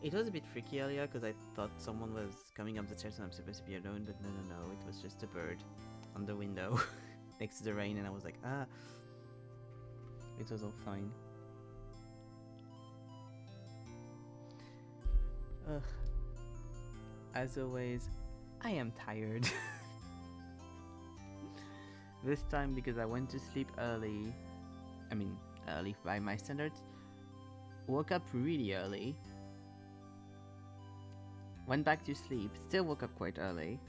It was a bit freaky earlier because I thought someone was coming up the stairs and I'm supposed to be alone, but no, it was just a bird on the window next to the rain, and I was like, ah, it was all fine. Ugh. As always, I am tired. This time because I went to sleep early. I mean, early by my standards. Woke up really early. Went back to sleep, still woke up quite early.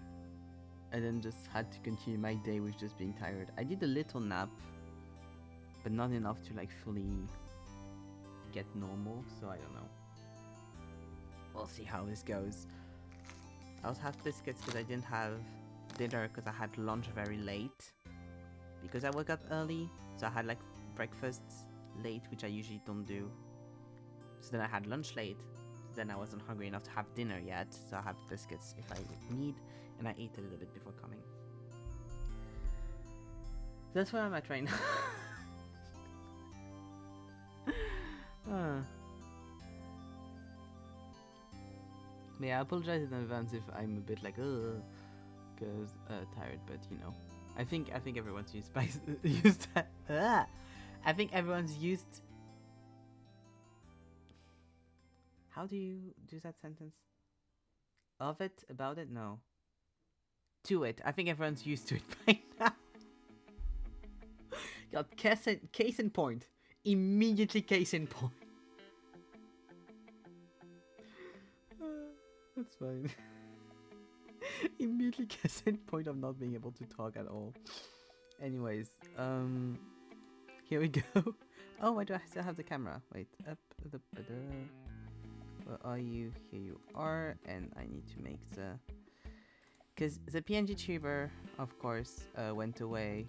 And then just had to continue my day with just being tired. I did a little nap, but not enough to like fully get normal, so I don't know. We'll see how this goes. I also have biscuits because I didn't have dinner because I had lunch very late. Because I woke up early, so I had like breakfasts late, which I usually don't do. So then I had lunch late, then I wasn't hungry enough to have dinner yet, so I have biscuits if I need, and I ate a little bit before coming. That's where I'm at right now. Yeah, I apologize in advance if I'm a bit like, because tired, but you know, I think everyone's used that. I think everyone's used. How do you do that sentence? Of it, about it, no. To it. I think everyone's used to it by now. Got case in point. Immediately case in point. That's fine. Immediately case in point of not being able to talk at all. Anyways, here we go. Oh, why do I still have the camera? Wait, up the. Where are you? Here you are, and I need to make the... Because the PNG tuber, of course, went away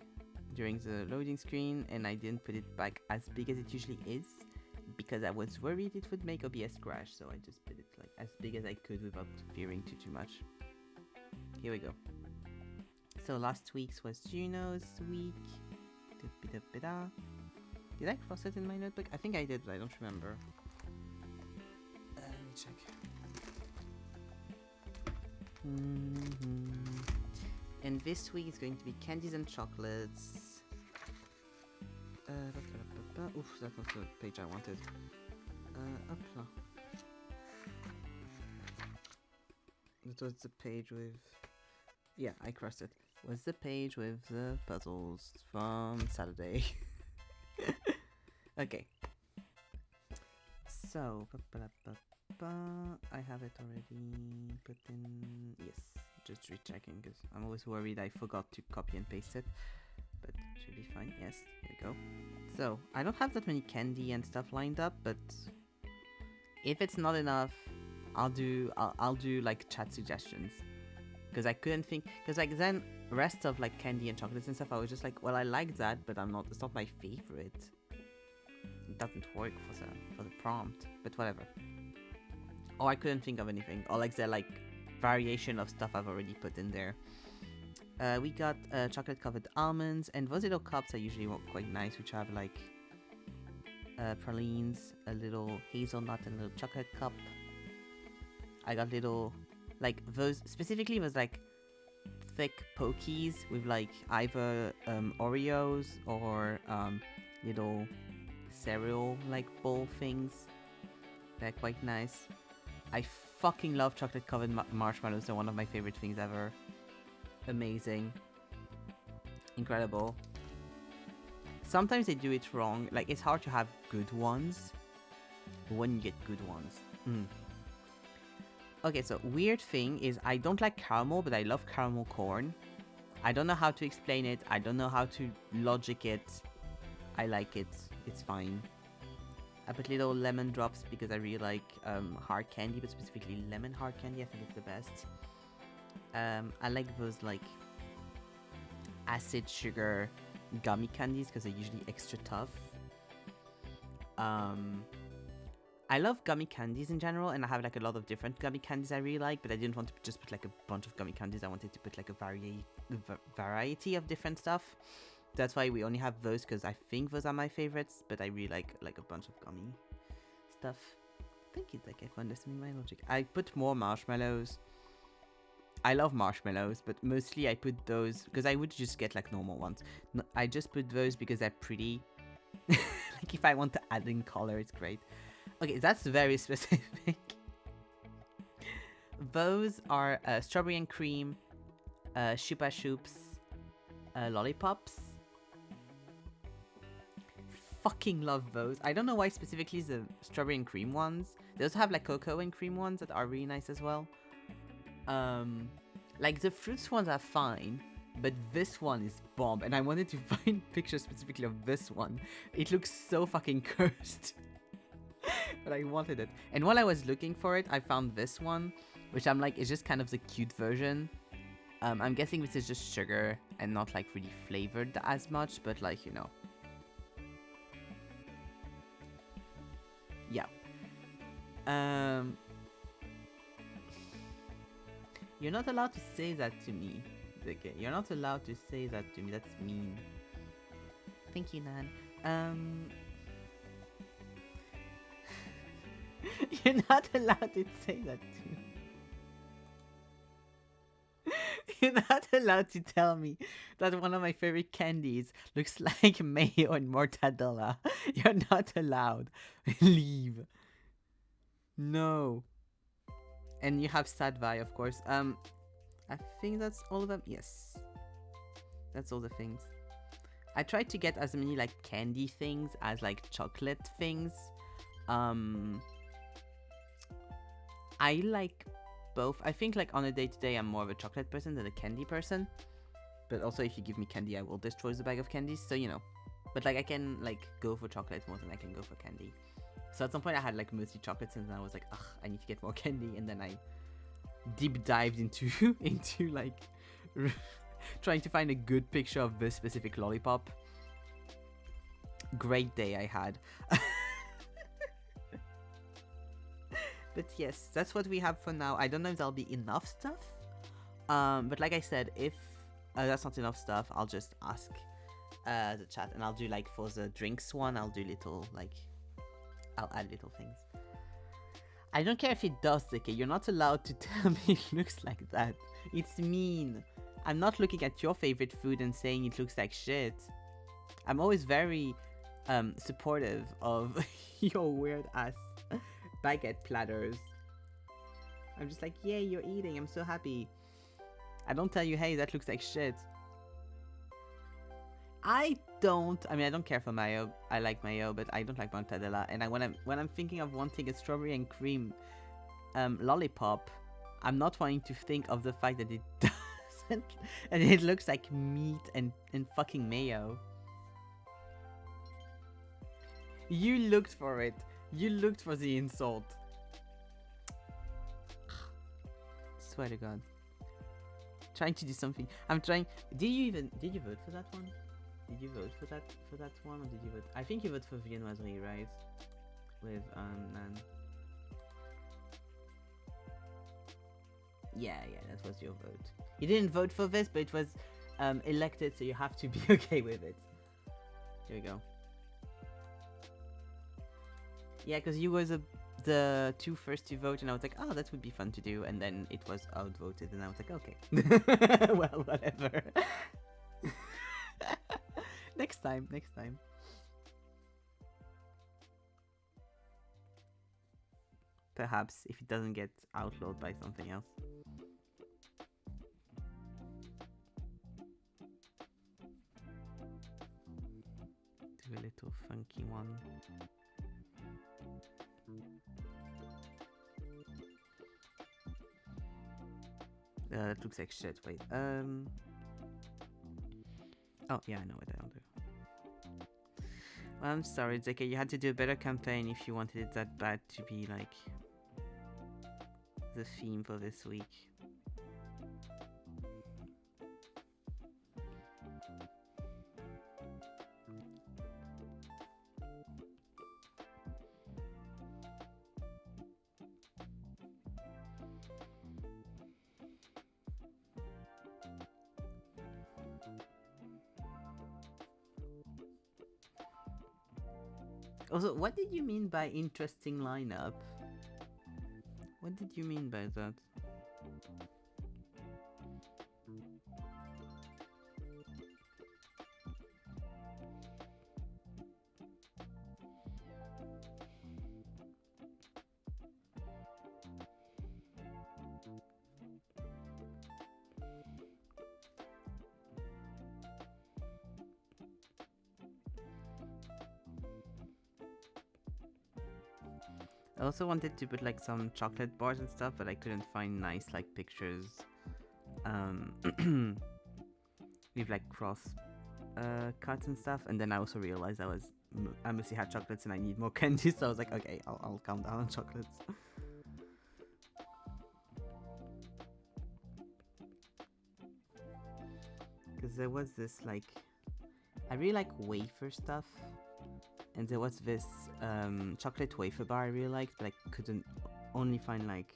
during the loading screen, and I didn't put it back as big as it usually is, because I was worried it would make OBS crash, so I just put it like as big as I could without fearing too much. Here we go. So last week's was Juno's week. Did I cross it in my notebook? I think I did, but I don't remember. Let me check. And this week is going to be candies and chocolates. Oof, that was the page I wanted. Up. That was the page with... Yeah, I crossed it. Was the page with the puzzles from Saturday. Okay. So, I have it already put in. Yes, just rechecking because I'm always worried I forgot to copy and paste it, but it should be fine. Yes, here we go. So I don't have that many candy and stuff lined up, but if it's not enough, I'll do like chat suggestions, because I couldn't think, because like then rest of like candy and chocolates and stuff, I was just like, well, I like that, but it's not my favorite. It doesn't work for the prompt, but whatever. Or I couldn't think of anything, or like the like variation of stuff I've already put in there. We got chocolate covered almonds, and those little cups are usually quite nice, which have like pralines, a little hazelnut, and a little chocolate cup. I got little, like those specifically was like thick pokies with like either Oreos or little cereal like bowl things. They're quite nice. I fucking love chocolate covered marshmallows. They're one of my favorite things ever. Amazing. Incredible. Sometimes they do it wrong. Like, it's hard to have good ones, but when you get good ones. Okay, so weird thing is I don't like caramel, but I love caramel corn. I don't know how to explain it. I don't know how to logic it. I like it. It's fine. I put little lemon drops because I really like hard candy, but specifically lemon hard candy. I think it's the best. I like those like acid sugar gummy candies because they're usually extra tough. I love gummy candies in general, and I have like a lot of different gummy candies I really like, but I didn't want to just put like a bunch of gummy candies. I wanted to put like a variety of different stuff. That's why we only have those, because I think those are my favorites, but I really like a bunch of gummy stuff. think it's like I've understood my logic. I put more marshmallows. I love marshmallows, but mostly I put those because I would just get like normal ones. No, I just put those because they're pretty. Like if I want to add in color, it's great. Okay, that's very specific. Those are strawberry and cream, Chupa Chups, lollipops. Fucking love those. I don't know why specifically the strawberry and cream ones. They also have like cocoa and cream ones that are really nice as well. Like the fruits ones are fine, but this one is bomb, and I wanted to find pictures specifically of this one. It looks so fucking cursed. But I wanted it. And while I was looking for it, I found this one, which I'm like, it's just kind of the cute version. I'm guessing this is just sugar and not like really flavored as much, but like, you know. Yeah. You're not allowed to say that to me. Okay, you're not allowed to say that to me. That's mean. Thank you, Nan. You're not allowed to say that to me. You're not allowed to tell me that one of my favorite candies looks like mayo and mortadella. You're not allowed. Leave. No. And you have Sadvai, of course. I think that's all of them. Yes. That's all the things. I tried to get as many like candy things as like chocolate things. I like both. I think like on a day-to-day I'm more of a chocolate person than a candy person. But also if you give me candy I will destroy the bag of candies, so you know. But like I can like go for chocolate more than I can go for candy. So at some point I had like mostly chocolates and then I was like, ugh, I need to get more candy, and then I deep dived into into like trying to find a good picture of this specific lollipop. Great day I had. But yes, that's what we have for now. I don't know if that'll be enough stuff. But like I said, if that's not enough stuff, I'll just ask the chat, and I'll do like for the drinks one, I'll do little like, I'll add little things. I don't care if it does, okay? You're not allowed to tell me it looks like that. It's mean. I'm not looking at your favorite food and saying it looks like shit. I'm always very supportive of your weird ass baguette platters. I'm just like, yay, you're eating. I'm so happy. I don't tell you, hey, that looks like shit. I mean, I don't care for mayo. I like mayo, but I don't like mortadella. And when I'm thinking of wanting a strawberry and cream lollipop, I'm not wanting to think of the fact that it doesn't, and it looks like meat and fucking mayo. You looked for it. You looked for the insult. Swear to God. Trying to do something. I'm trying. Did you vote for that one? Did you vote for that one, or did you vote? I think you voted for Viennoiserie, right? With Nan. Yeah, that was your vote. You didn't vote for this, but it was elected, so you have to be okay with it. Here we go. Yeah, because you were the two first to vote, and I was like, oh, that would be fun to do, and then it was outvoted, and I was like, okay. Well, whatever. Next time. Perhaps, if it doesn't get outlawed by something else. Do a little funky one. That looks like shit. Wait. Oh, yeah, I know what I'll do. Well, I'm sorry, Zeke. You had to do a better campaign if you wanted it that bad to be, like, the theme for this week. Also, what did you mean by interesting lineup? What did you mean by that? I also wanted to put like some chocolate bars and stuff, but I couldn't find nice like pictures with like cross cuts and stuff. And then I also realized I mostly had chocolates and I need more candies, so I was like, okay, I'll calm down on chocolates. Because there was this like, I really like wafer stuff. And there was this chocolate wafer bar I really liked, but I couldn't only find like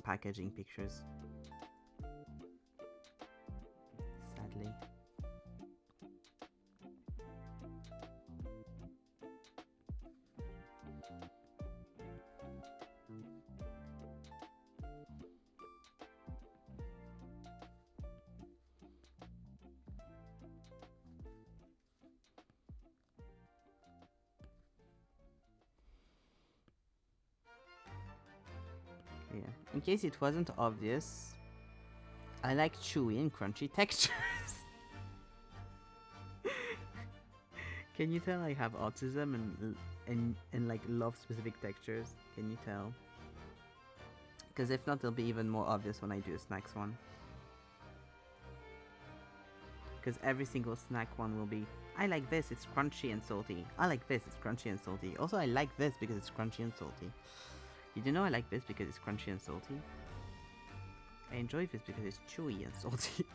packaging pictures. Sadly. Yeah. In case it wasn't obvious, I like chewy and crunchy textures. Can you tell I have autism and like love specific textures? Can you tell? Because if not, it'll be even more obvious when I do a snacks one. Because every single snack one will be, I like this, it's crunchy and salty. I like this, it's crunchy and salty. Also, I like this because it's crunchy and salty. Did you know I like this because it's crunchy and salty? I enjoy this because it's chewy and salty.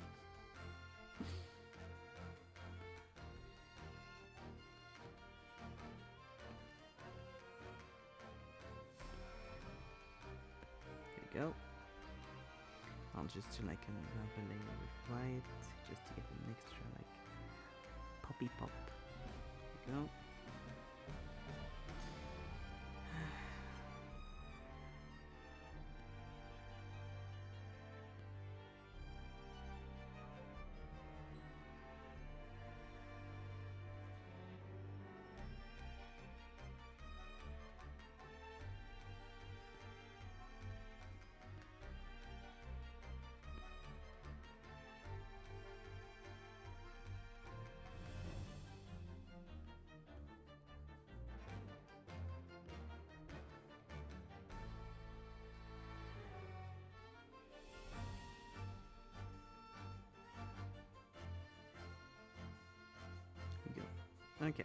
There we go. I'll just do like another layer with white, just to get an extra like poppy pop. There we go. Okay.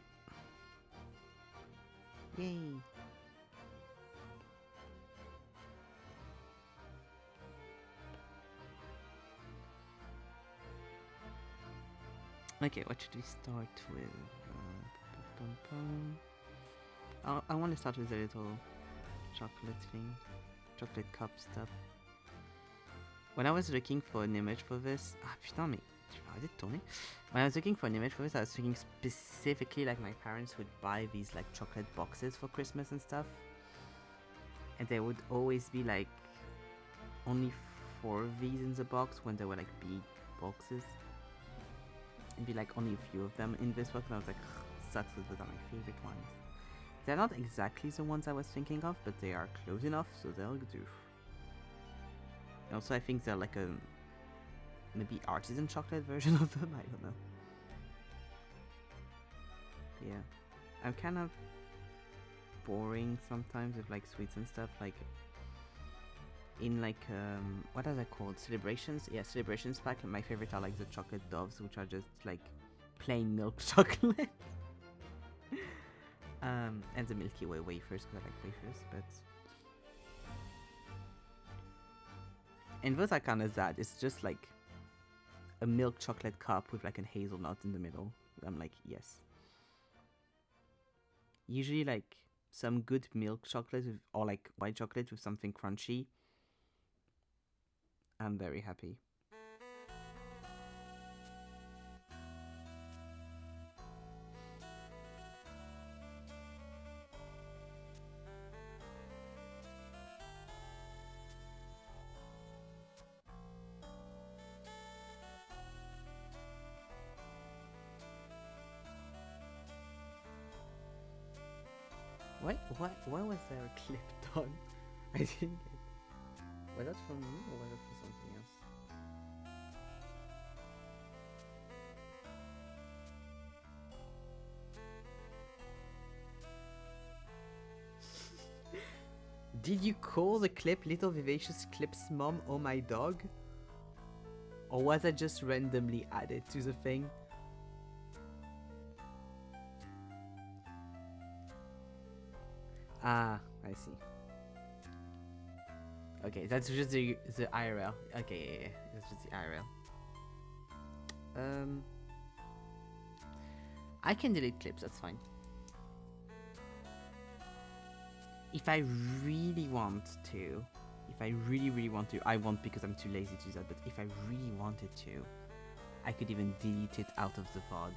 Yay. Okay, what should we start with? I want to start with a little chocolate thing. Chocolate cup stuff. When I was looking for an image for this... Ah putain mais... Tu vas arrêter de tourner? When I was looking for an image for this, I was thinking specifically like my parents would buy these like chocolate boxes for Christmas and stuff. And there would always be like only 4 of these in the box when they were like big boxes. And be like only a few of them in this box, and I was like, sucks, those are my favorite ones. They're not exactly the ones I was thinking of, but they are close enough, so they'll do. And also I think they're like a maybe artisan chocolate version of them, I don't know. But yeah, I'm kind of boring sometimes with like sweets and stuff, like in like what are they called, celebrations? Yeah, celebrations pack. My favorite are like the chocolate doves, which are just like plain milk chocolate. And the Milky Way wafers, because I like wafers, but and those are kind of sad. It's just like a milk chocolate cup with like a hazelnut in the middle. I'm like, yes. Usually like some good milk chocolate with, or like white chocolate with something crunchy. I'm very happy. Why was there a clip done? I didn't get. Was that for me or was it for something else? Did you call the clip Little Vivacious Clip's mom or my dog? Or was I just randomly added to the thing? Ah, I see. Okay, that's just the IRL. Okay, yeah, that's just the IRL. I can delete clips, that's fine. If I really want to, if I really want to, I won't because I'm too lazy to do that, but if I really wanted to, I could even delete it out of the VOD.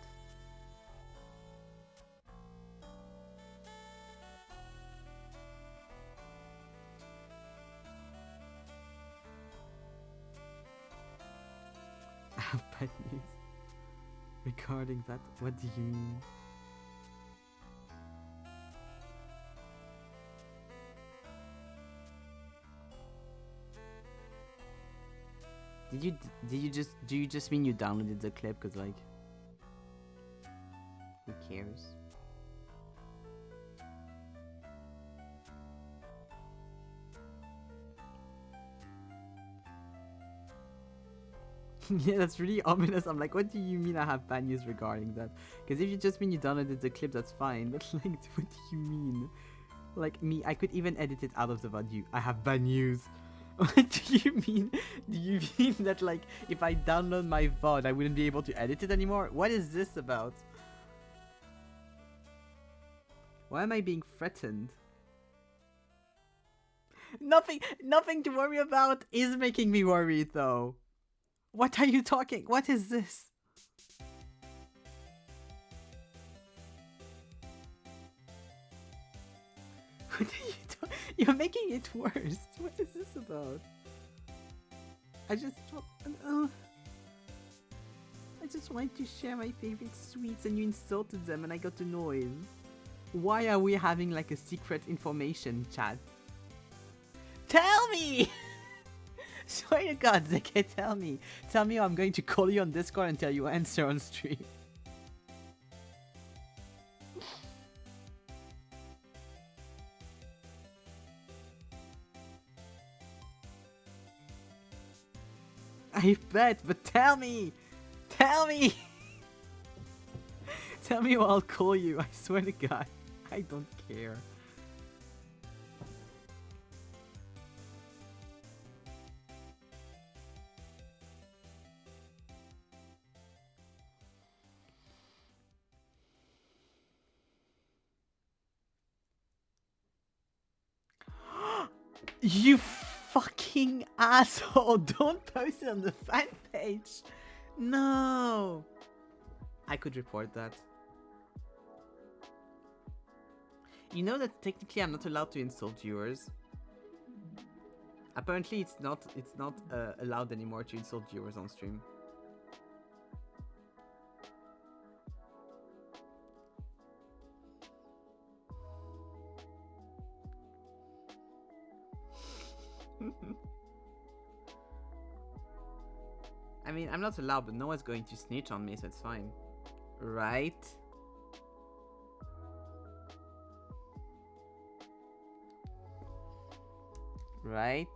I have bad news regarding that. What do you mean? Do you just mean you downloaded the clip? Cause like, who cares? Yeah, that's really ominous. I'm like, what do you mean I have bad news regarding that? Because if you just mean you downloaded the clip, that's fine. But like, what do you mean? Like me, I could even edit it out of the VOD. I have bad news. What do you mean? Do you mean that like if I download my VOD, I wouldn't be able to edit it anymore? What is this about? Why am I being threatened? Nothing to worry about is making me worried though. What are you talking? What is this? What are you doing? You're making it worse. What is this about? I just wanted to share my favorite sweets and you insulted them and I got annoyed. Why are we having like a secret information chat? Tell me! Swear to God, Zeke, tell me. Tell me, or I'm going to call you on Discord and tell you answer on stream. I bet, but tell me! Tell me! Tell me or I'll call you, I swear to God. I don't care. You fucking asshole! Don't post it on the fan page! No! I could report that. You know that technically I'm not allowed to insult viewers. Apparently it's not allowed anymore to insult viewers on stream. I mean, I'm not allowed, but no one's going to snitch on me, so it's fine. Right? Right?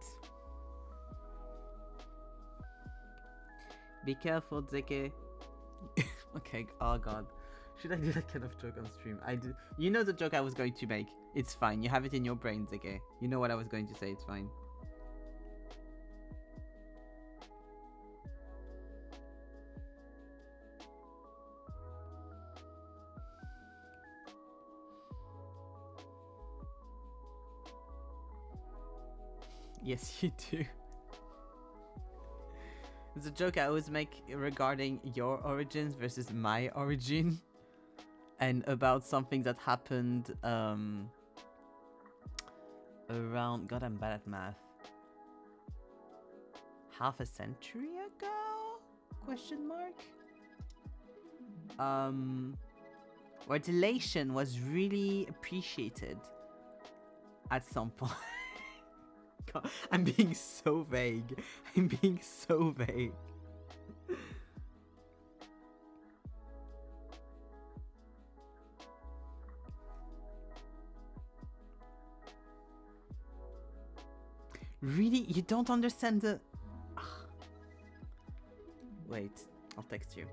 Be careful, Zeke. Okay, oh god. Should I do that kind of joke on stream? I do. You know the joke I was going to make. It's fine. You have it in your brain, Zeke. You know what I was going to say. It's fine. Yes, you do. It's a joke I always make regarding your origins versus my origin. And about something that happened around... God, I'm bad at math. Half a century ago? Question mark? Where delation was really appreciated At some point. God, I'm being so vague. I'm being so vague. Really? You don't understand the... Wait, I'll text you.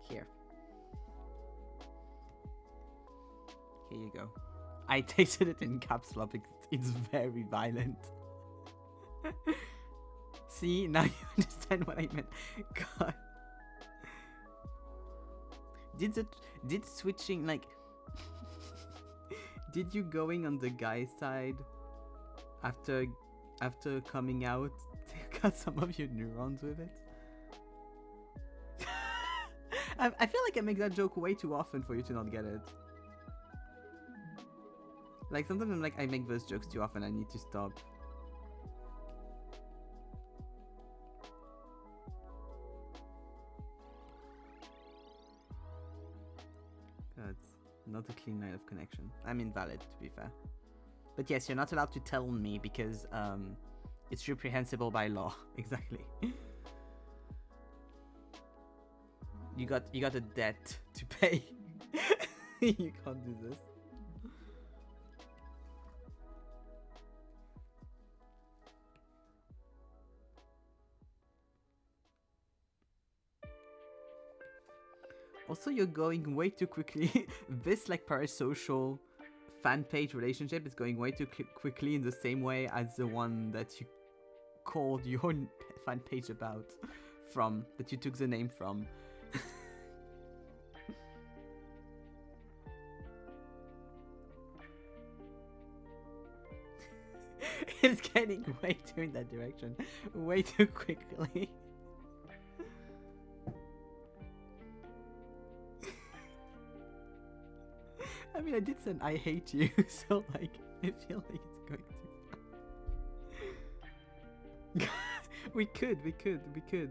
Here. Here you go. I tasted it in caps lock because it's very violent. See, now you understand what I meant. God. Did switching, like... Did you going on the guy's side after coming out got some of your neurons with it? I feel like I make that joke way too often for you to not get it. Like, sometimes I'm like, I make those jokes too often, I need to stop. God, not a clean line of connection. I'm invalid, to be fair. But yes, you're not allowed to tell me because it's reprehensible by law. Exactly. You got a debt to pay. You can't do this. Also, you're going way too quickly. This, like, parasocial fan page relationship is going way too quickly in the same way as the one that you called your fan page about, that you took the name from. It's getting way too in that direction. Way too quickly. I mean, I did send I hate you, so like, I feel like it's going too far. We could.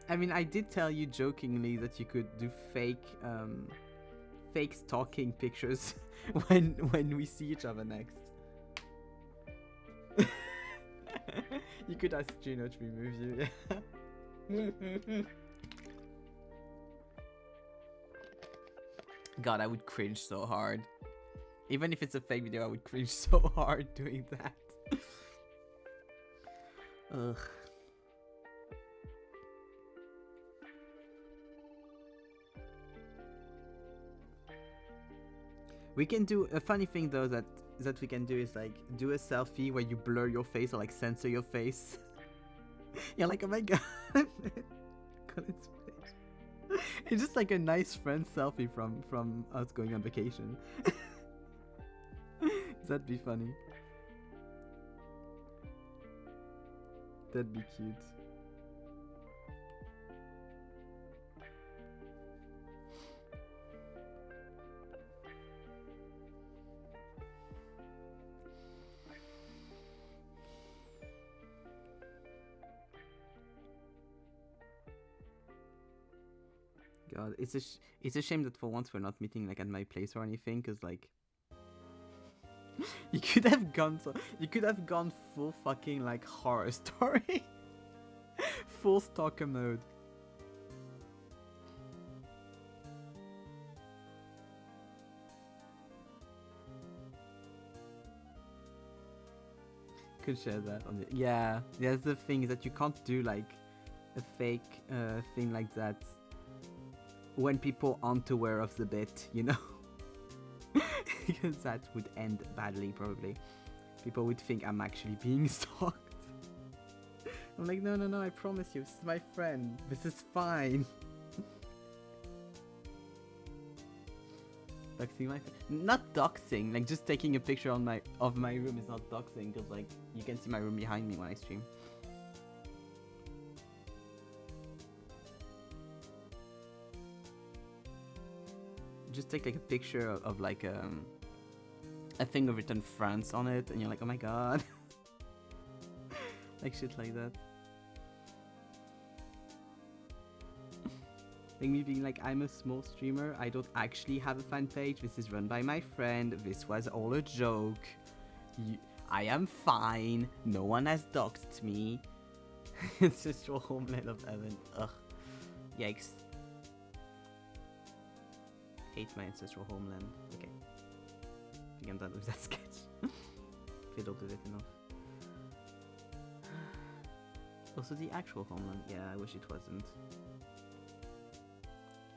I mean, I did tell you jokingly that you could do fake stalking pictures when we see each other next. You could ask Gino to remove you, yeah. God, I would cringe so hard. Even if it's a fake video, I would cringe so hard doing that. Ugh. We can do a funny thing though that we can do is like do a selfie where you blur your face or like censor your face. You're like, oh my god. It's just like a nice friend selfie from us going on vacation. That'd be funny. That'd be cute. God, it's a shame that for once we're not meeting like at my place or anything, cause like you could have gone full fucking like horror story, full stalker mode. Could share that on the yeah. That's the thing that you can't do like a fake thing like that when people aren't aware of the bit, you know. Because that would end badly, probably. People would think I'm actually being stalked. I'm like, no, I promise you, this is my friend. This is fine. Doxing my friend? Not doxing, like just taking a picture of my room is not doxing, because like you can see my room behind me when I stream. just take like a picture of like a thing written France on it, and you're like, oh my god. Like shit like that. Like me being like, I'm a small streamer, I don't actually have a fan page, this is run by my friend, this was all a joke, I am fine, no one has doxed me. Ancestral homeland of heaven, ugh. Yikes. Hate my ancestral homeland. Okay. I think I'm done with that sketch. Fiddled with it enough. Also the actual homeland, yeah, I wish it wasn't.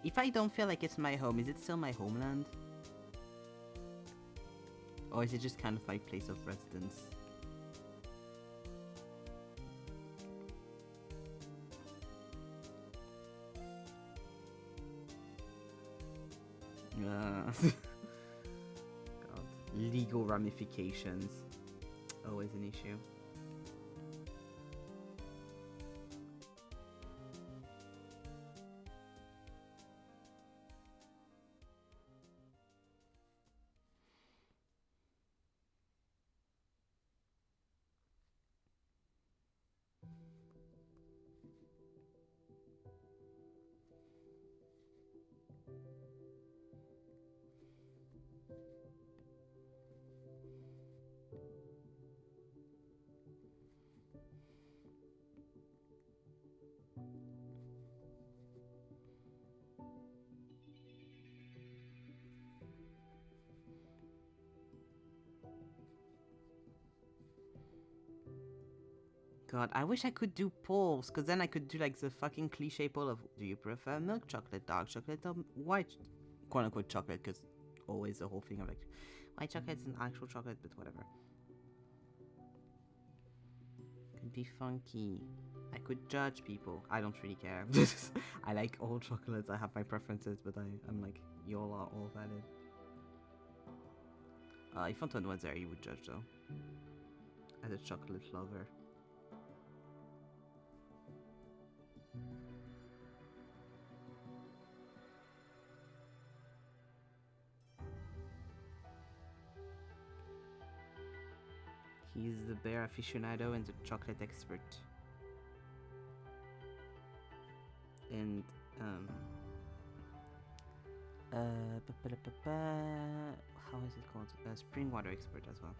If I don't feel like it's my home, is it still my homeland? Or is it just kind of my place of residence? God. Legal ramifications. Always an issue. God, I wish I could do polls, because then I could do like the fucking cliche poll of, do you prefer milk chocolate, dark chocolate, or white, quote unquote chocolate, because always the whole thing of like, white chocolate's an actual chocolate, but whatever. Could be funky. I could judge people. I don't really care. I like all chocolates, I have my preferences, but I'm like, you all are all valid. If Antoine was there, he would judge though. As a chocolate lover. He's the bear aficionado and the chocolate expert. And, how is it called? Spring water expert as well.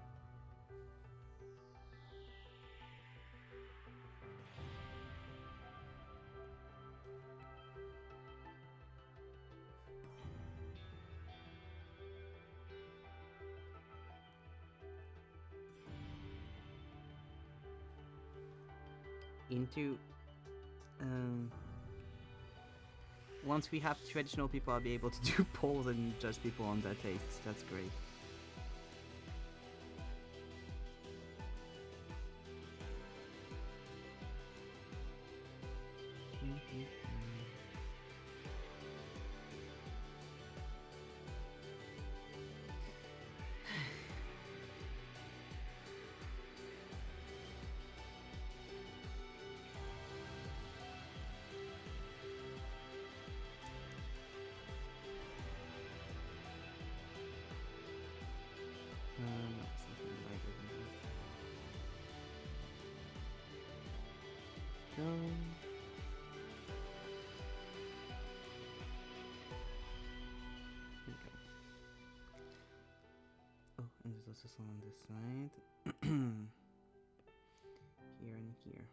Once we have 2 additional people, I'll be able to do polls and judge people on their tastes. That's great. And there's also some on this side. Here and here.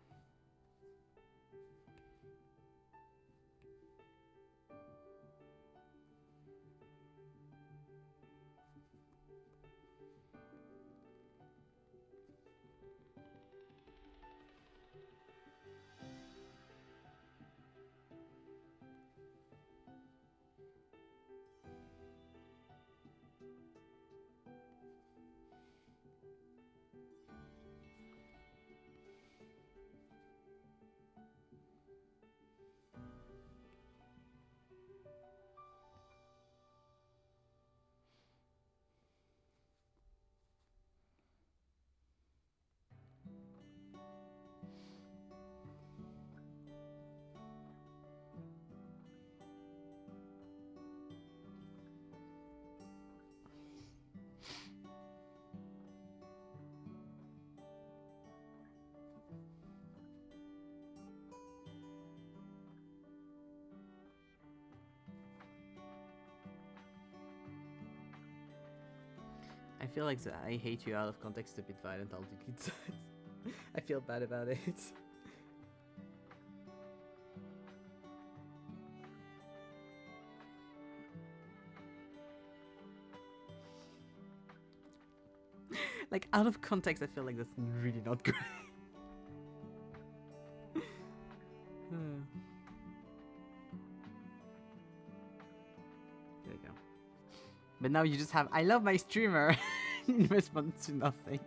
I feel like the I hate you out of context is a bit violent. I'll delete that. I feel bad about it. Like, out of context, I feel like that's really not great. There you go. But now you just have, I love my streamer in response to nothing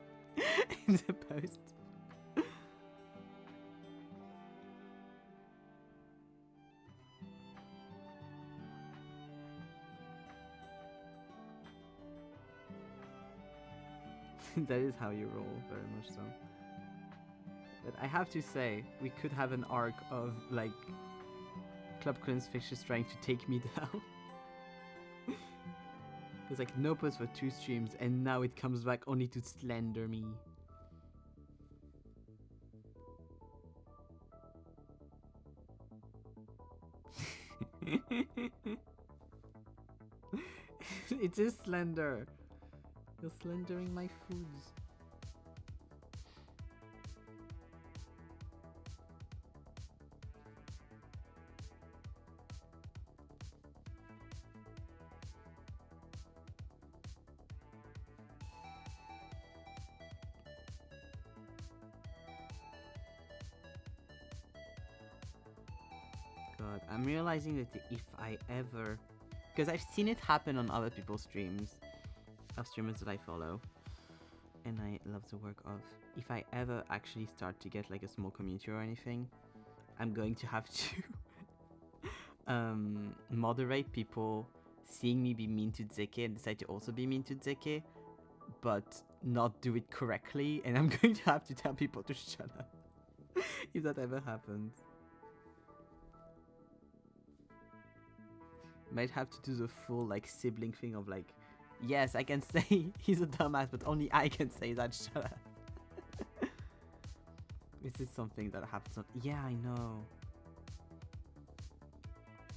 in the post. That is how you roll, very much so. But I have to say, we could have an arc of, like, Club Cleanfish is trying to take me down. Because, like, no post for 2 streams, and now it comes back only to slander me. It is slender. You're slandering my foods. God, I'm realizing that if I ever... Because I've seen it happen on other people's streams, of streamers that I follow, and I love the work of. If I ever actually start to get like a small community or anything, I'm going to have to moderate people seeing me be mean to Zeke and decide to also be mean to Zeke, but not do it correctly, and I'm going to have to tell people to shut up if that ever happens. Might have to do the full like sibling thing of like, yes, I can say he's a dumbass, but only I can say that. Shut up. This is something that happens. Yeah, I know.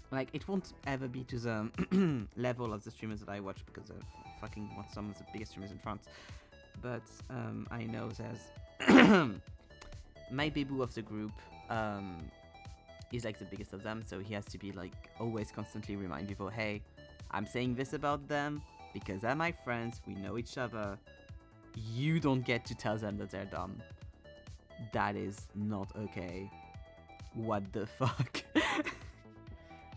Like, it won't ever be to the level of the streamers that I watch because of fucking some of the biggest streamers in France. But I know there's my babu of the group. Is like the biggest of them, so he has to be like always constantly remind people, hey, I'm saying this about them because they're my friends, we know each other, you don't get to tell them that they're dumb. That is not okay. What the fuck?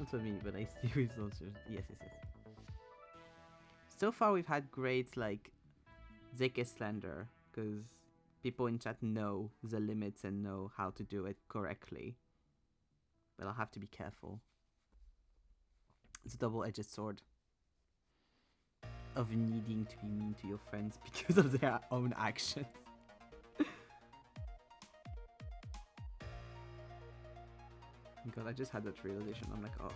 Not for me, but I see results. Yes. So far we've had great like Zeke slander because people in chat know the limits and know how to do it correctly. But I'll have to be careful. It's a double-edged sword of needing to be mean to your friends because of their own actions. God, I just had that realization. I'm like, oh.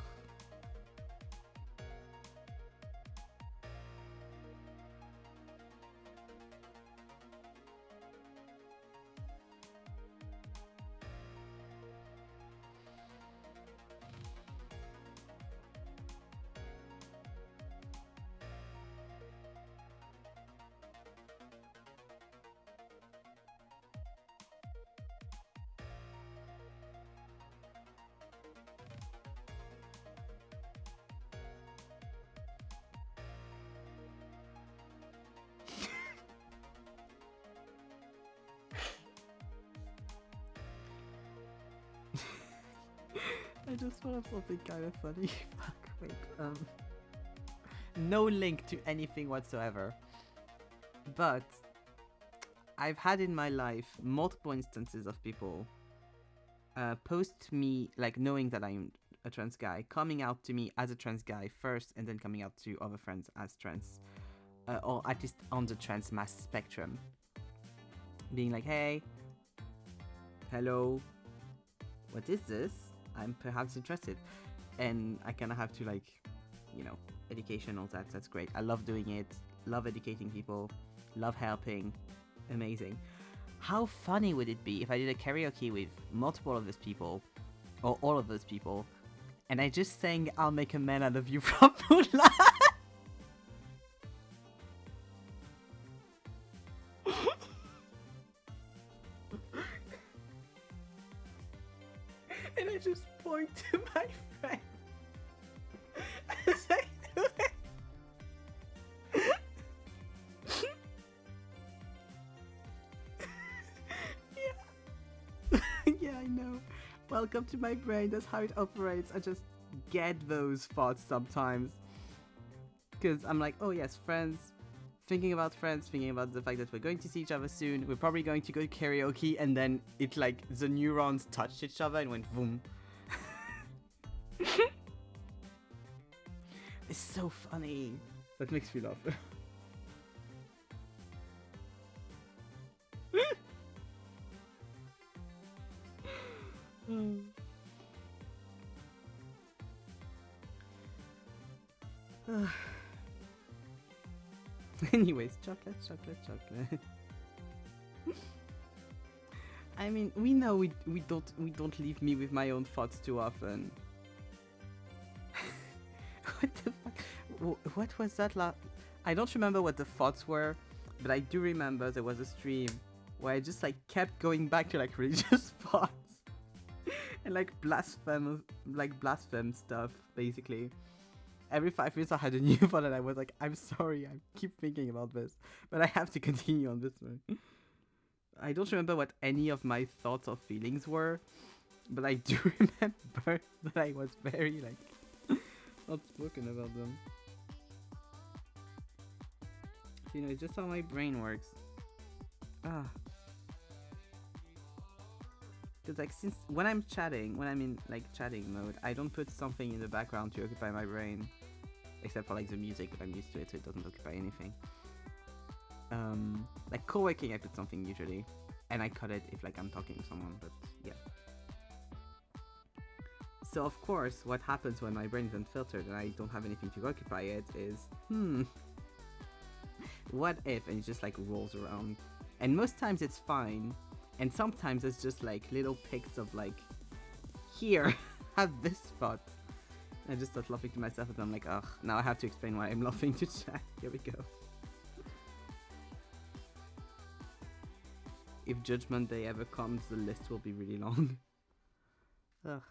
I just thought of something kind of funny. Fuck, wait, no link to anything whatsoever. But I've had in my life multiple instances of people post me, like knowing that I'm a trans guy, coming out to me as a trans guy first, and then coming out to other friends as trans, or at least on the trans mass spectrum. Being like, hey, hello, what is this? I'm perhaps interested. And I kind of have to, like, you know, education, all that. That's great. I love doing it. Love educating people. Love helping. Amazing. How funny would it be if I did a karaoke with multiple of those people, or all of those people, and I just sang I'll Make a Man Out of You from Mulan? just point to my friend as I do it. Yeah. Yeah, I know. Welcome to my brain. That's how it operates. I just get those thoughts sometimes. Because I'm like, oh yes, friends. Thinking about friends, thinking about the fact that we're going to see each other soon. We're probably going to go to karaoke, and then it like the neurons touched each other and went boom. It's so funny. That makes me laugh. Anyways, chocolate. I mean, we know we don't leave me with my own thoughts too often. What the fuck? What was that I don't remember what the thoughts were, but I do remember there was a stream where I just like kept going back to like religious thoughts and like blaspheme stuff basically. Every 5 minutes I had a new thought and I was like, I'm sorry, I keep thinking about this, but I have to continue on this one. I don't remember what any of my thoughts or feelings were, but I do remember that I was very like outspoken about them. So, you know, it's just how my brain works. Because like since when I'm in like chatting mode, I don't put something in the background to occupy my brain, except for like the music, but I'm used to it, so it doesn't occupy anything. Like co-working, I put something usually, and I cut it if like I'm talking to someone, but yeah. So of course, what happens when my brain is unfiltered and I don't have anything to occupy it is, what if, and it just like rolls around. And most times it's fine, and sometimes it's just like little pics of like, here, have this thought. I just start laughing to myself and I'm like, ugh, now I have to explain why I'm laughing to chat. Here we go. If Judgment Day ever comes, the list will be really long. Ugh.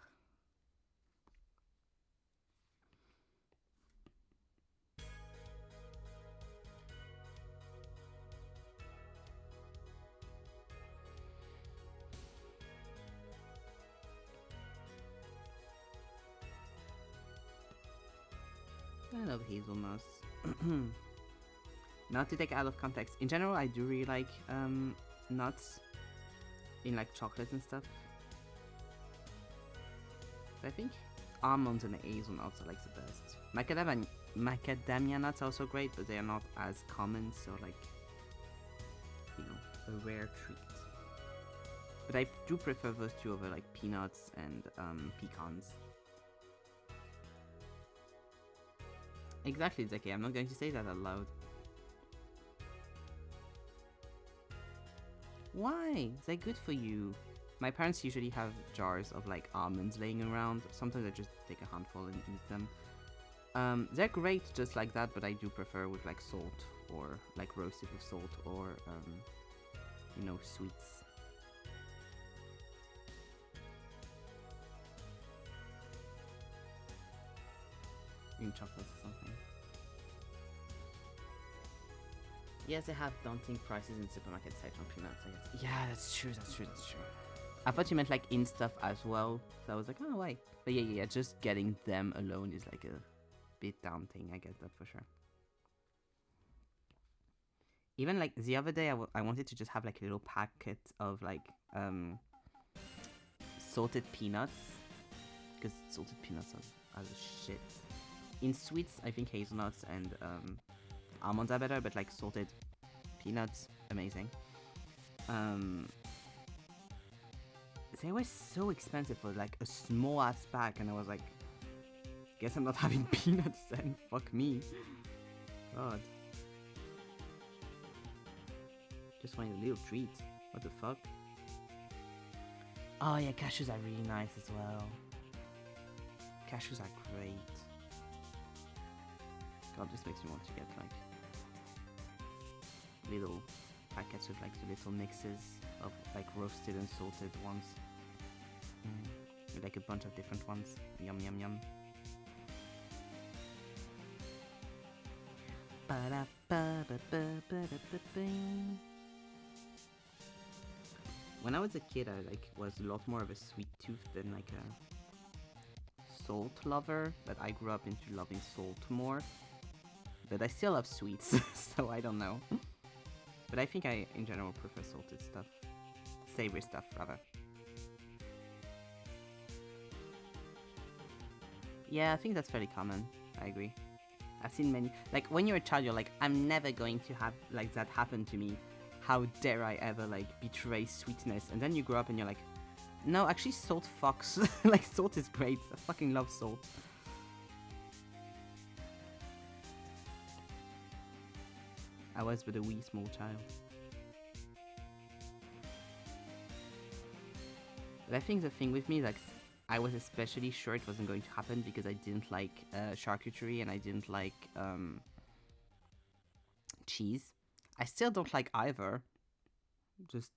I love hazelnuts. Not to take out of context. In general, I do really like nuts in like chocolates and stuff. But I think almonds and hazelnuts are like the best. Macadamia nuts are also great, but they are not as common, so like, you know, a rare treat. But I do prefer those two over like peanuts and pecans. Exactly, Zeki. I'm not going to say that out loud. Why? They're good for you. My parents usually have jars of like almonds laying around. Sometimes I just take a handful and eat them. They're great just like that, but I do prefer with like salt, or like roasted with salt, or you know, sweets. In chocolates or something. Yes, they have daunting prices in supermarkets aside from peanuts, I guess. Yeah, that's true. I thought you meant like in stuff as well, so I was like, oh, why? But yeah, just getting them alone is like a bit daunting, I get that for sure. Even like the other day, I wanted to just have like a little packet of like salted peanuts, because salted peanuts are the shit. In sweets, I think hazelnuts and almonds are better, but like salted peanuts, amazing. They were so expensive for like a small ass pack, and I was like, guess I'm not having peanuts then, fuck me. God. Just wanted a little treat. What the fuck? Oh yeah, cashews are really nice as well. Cashews are great. God, this makes me want to get like little packets with like the little mixes of like roasted and salted ones. like a bunch of different ones. Yum yum yum. When I was a kid, I like was a lot more of a sweet tooth than like a salt lover, but I grew up into loving salt more. But I still love sweets, so I don't know. But I think I, in general, prefer salted stuff. Savory stuff, rather. Yeah, I think that's fairly common. I agree. I've seen many. Like, when you're a child, you're like, I'm never going to have, like, that happen to me. How dare I ever, like, betray sweetness? And then you grow up and you're like, no, actually, salt fucks. Like, salt is great. I fucking love salt. I was but a wee small child. But I think the thing with me, like, I was especially sure it wasn't going to happen because I didn't like charcuterie and I didn't like cheese. I still don't like either. Just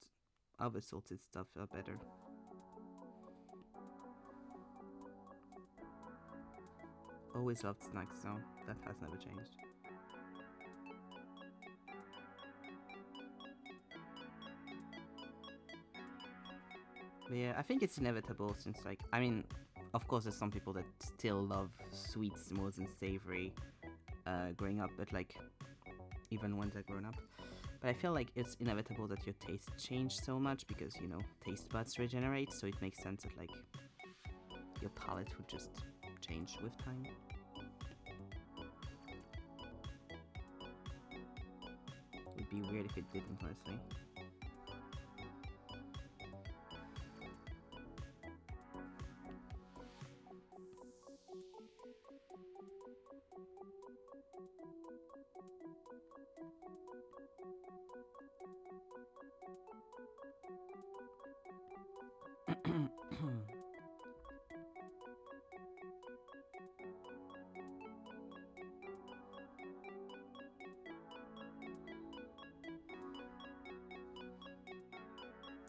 other salted stuff are better. Always loved snacks, so that has never changed. But yeah, I think it's inevitable since, like, I mean, of course there's some people that still love sweets more than savory growing up, but like, even when they're grown up. But I feel like it's inevitable that your taste change so much because, you know, taste buds regenerate, so it makes sense that, like, your palate would just change with time. It would be weird if it didn't, honestly.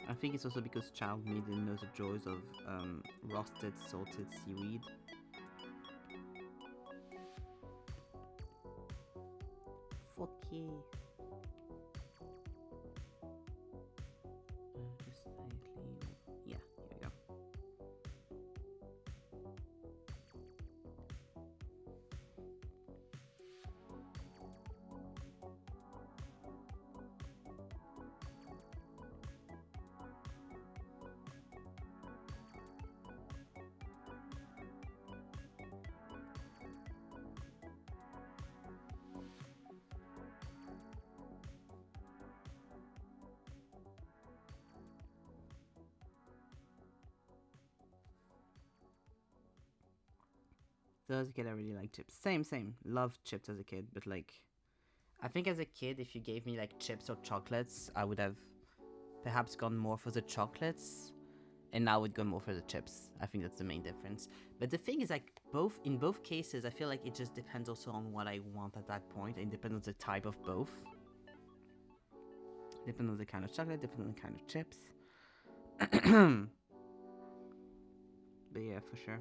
I think it's also because child me didn't know the joys of roasted salted seaweed. Fuck yeah. Just slightly. Yeah, here we go. So as a kid, I really liked chips. Same. Loved chips as a kid, but like, I think as a kid, if you gave me like chips or chocolates, I would have perhaps gone more for the chocolates, and now I would go more for the chips. I think that's the main difference. But the thing is, like, in both cases, I feel like it just depends also on what I want at that point, and depends on the type of both. Depends on the kind of chocolate, depends on the kind of chips. But yeah, for sure.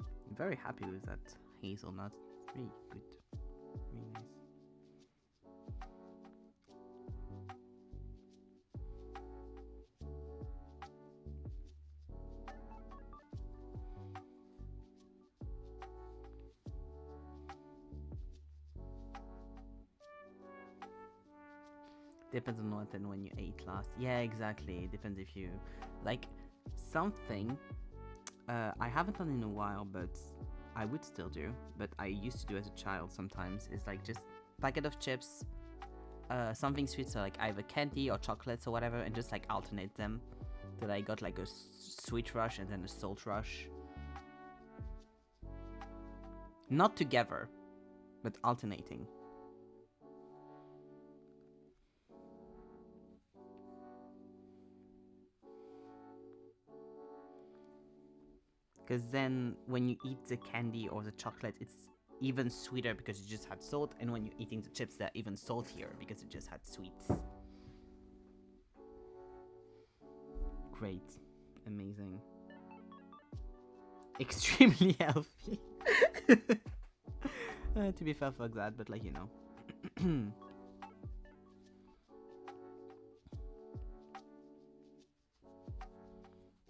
I'm very happy with that hazelnut. It's really good. Really nice. Depends on what and when you ate last. Yeah, exactly. It depends if you like something. I haven't done in a while, but I would still do. But I used to do as a child sometimes. It's like just packet of chips, something sweet, so like either candy or chocolates or whatever, and just like alternate them. That I got like a sweet rush and then a salt rush. Not together, but alternating. Because then when you eat the candy or the chocolate, it's even sweeter because it just had salt, and when you're eating the chips, they're even saltier because it just had sweets. Great. Amazing. Extremely healthy. To be fair, fuck that, but like, you know.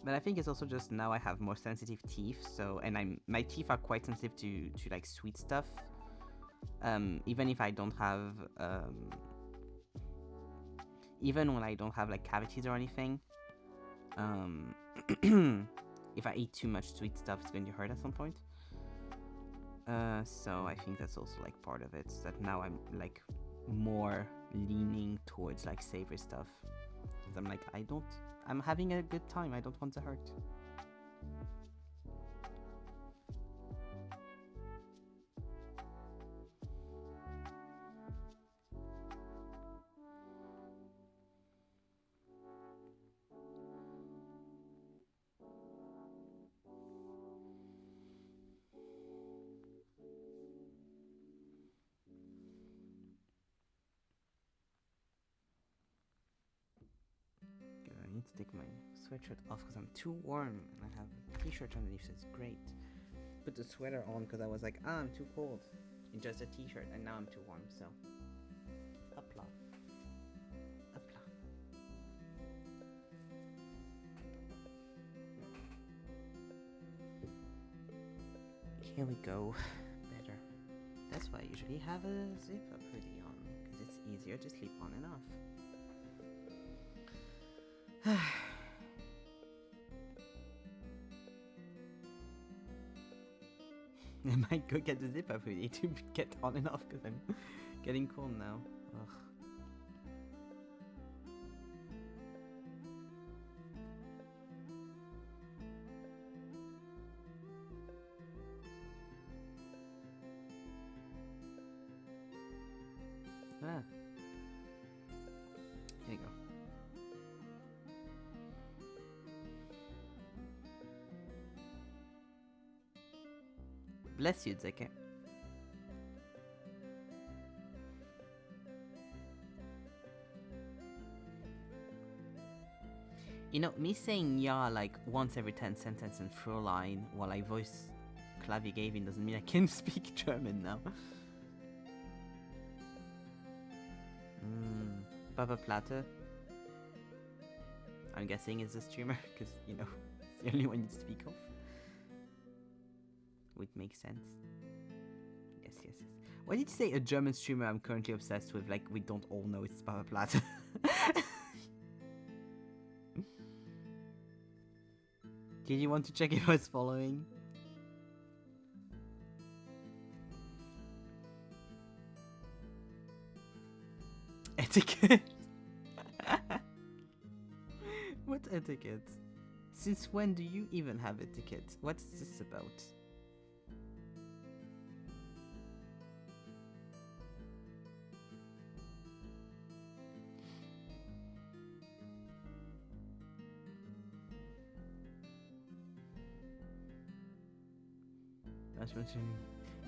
But I think it's also just now I have more sensitive teeth, so, and my teeth are quite sensitive to like sweet stuff. Even if I don't have even when I don't have like cavities or anything, if I eat too much sweet stuff, it's going to hurt at some point. So I think that's also like part of it, that now I'm like more leaning towards like savory stuff, because I'm like, I'm having a good time, I don't want to hurt. I need to take my sweatshirt off because I'm too warm, and I have a t-shirt underneath, so it's great. Put the sweater on because I was like, I'm too cold in just a t-shirt, and now I'm too warm, so hopla. Hopla. Here we go. Better. That's why I usually have a zip-up hoodie on, because it's easier to sleep on and off. I might go get the zip-up hoodie to get on and off because I'm getting cold now. Ugh. Ah. Here you go. Bless you, Zeke. You know, me saying yeah like once every 10 sentences and through a line while I voice Klavier Gavin doesn't mean I can speak German now. Papa Platte. I'm guessing it's a streamer, because, you know, it's the only one you speak of. Would make sense. Yes, yes, yes. Why did you say a German streamer I'm currently obsessed with? Like, we don't all know it's Papa Platte. Did you want to check if I was following? Etiquette? What etiquette? Since when do you even have etiquette? What's this about?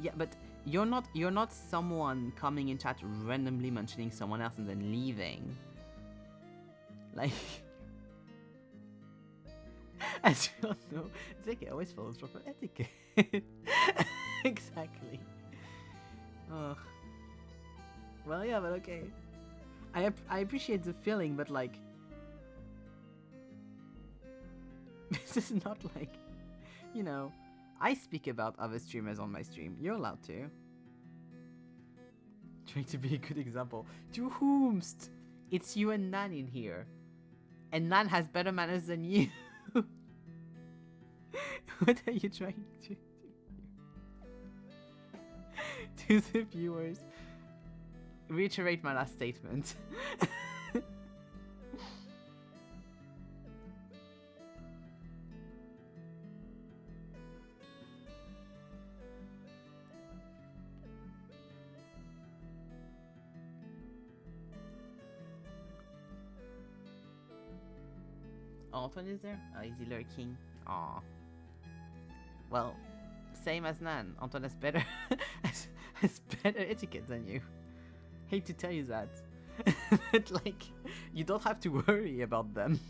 Yeah, but you're not someone coming in chat randomly mentioning someone else and then leaving. Like, as you all know, Zeke always follows proper etiquette. Exactly. Oh. Well, yeah, but okay. I appreciate the feeling, but like, this is not like, you know, I speak about other streamers on my stream. You're allowed to. Trying to be a good example. To whomst? It's you and Nan in here. And Nan has better manners than you. What are you trying to do? To the viewers, reiterate my last statement. Antoine is there? Oh, is he lurking? Aw. Well, same as Nan. Antoine has better has has better etiquette than you. Hate to tell you that. But like, you don't have to worry about them.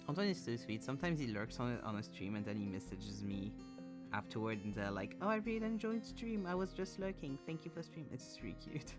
Antoine is so sweet. Sometimes he lurks on a stream and then he messages me afterward and they're like, "Oh, I really enjoyed stream. I was just lurking. Thank you for stream." It's really cute.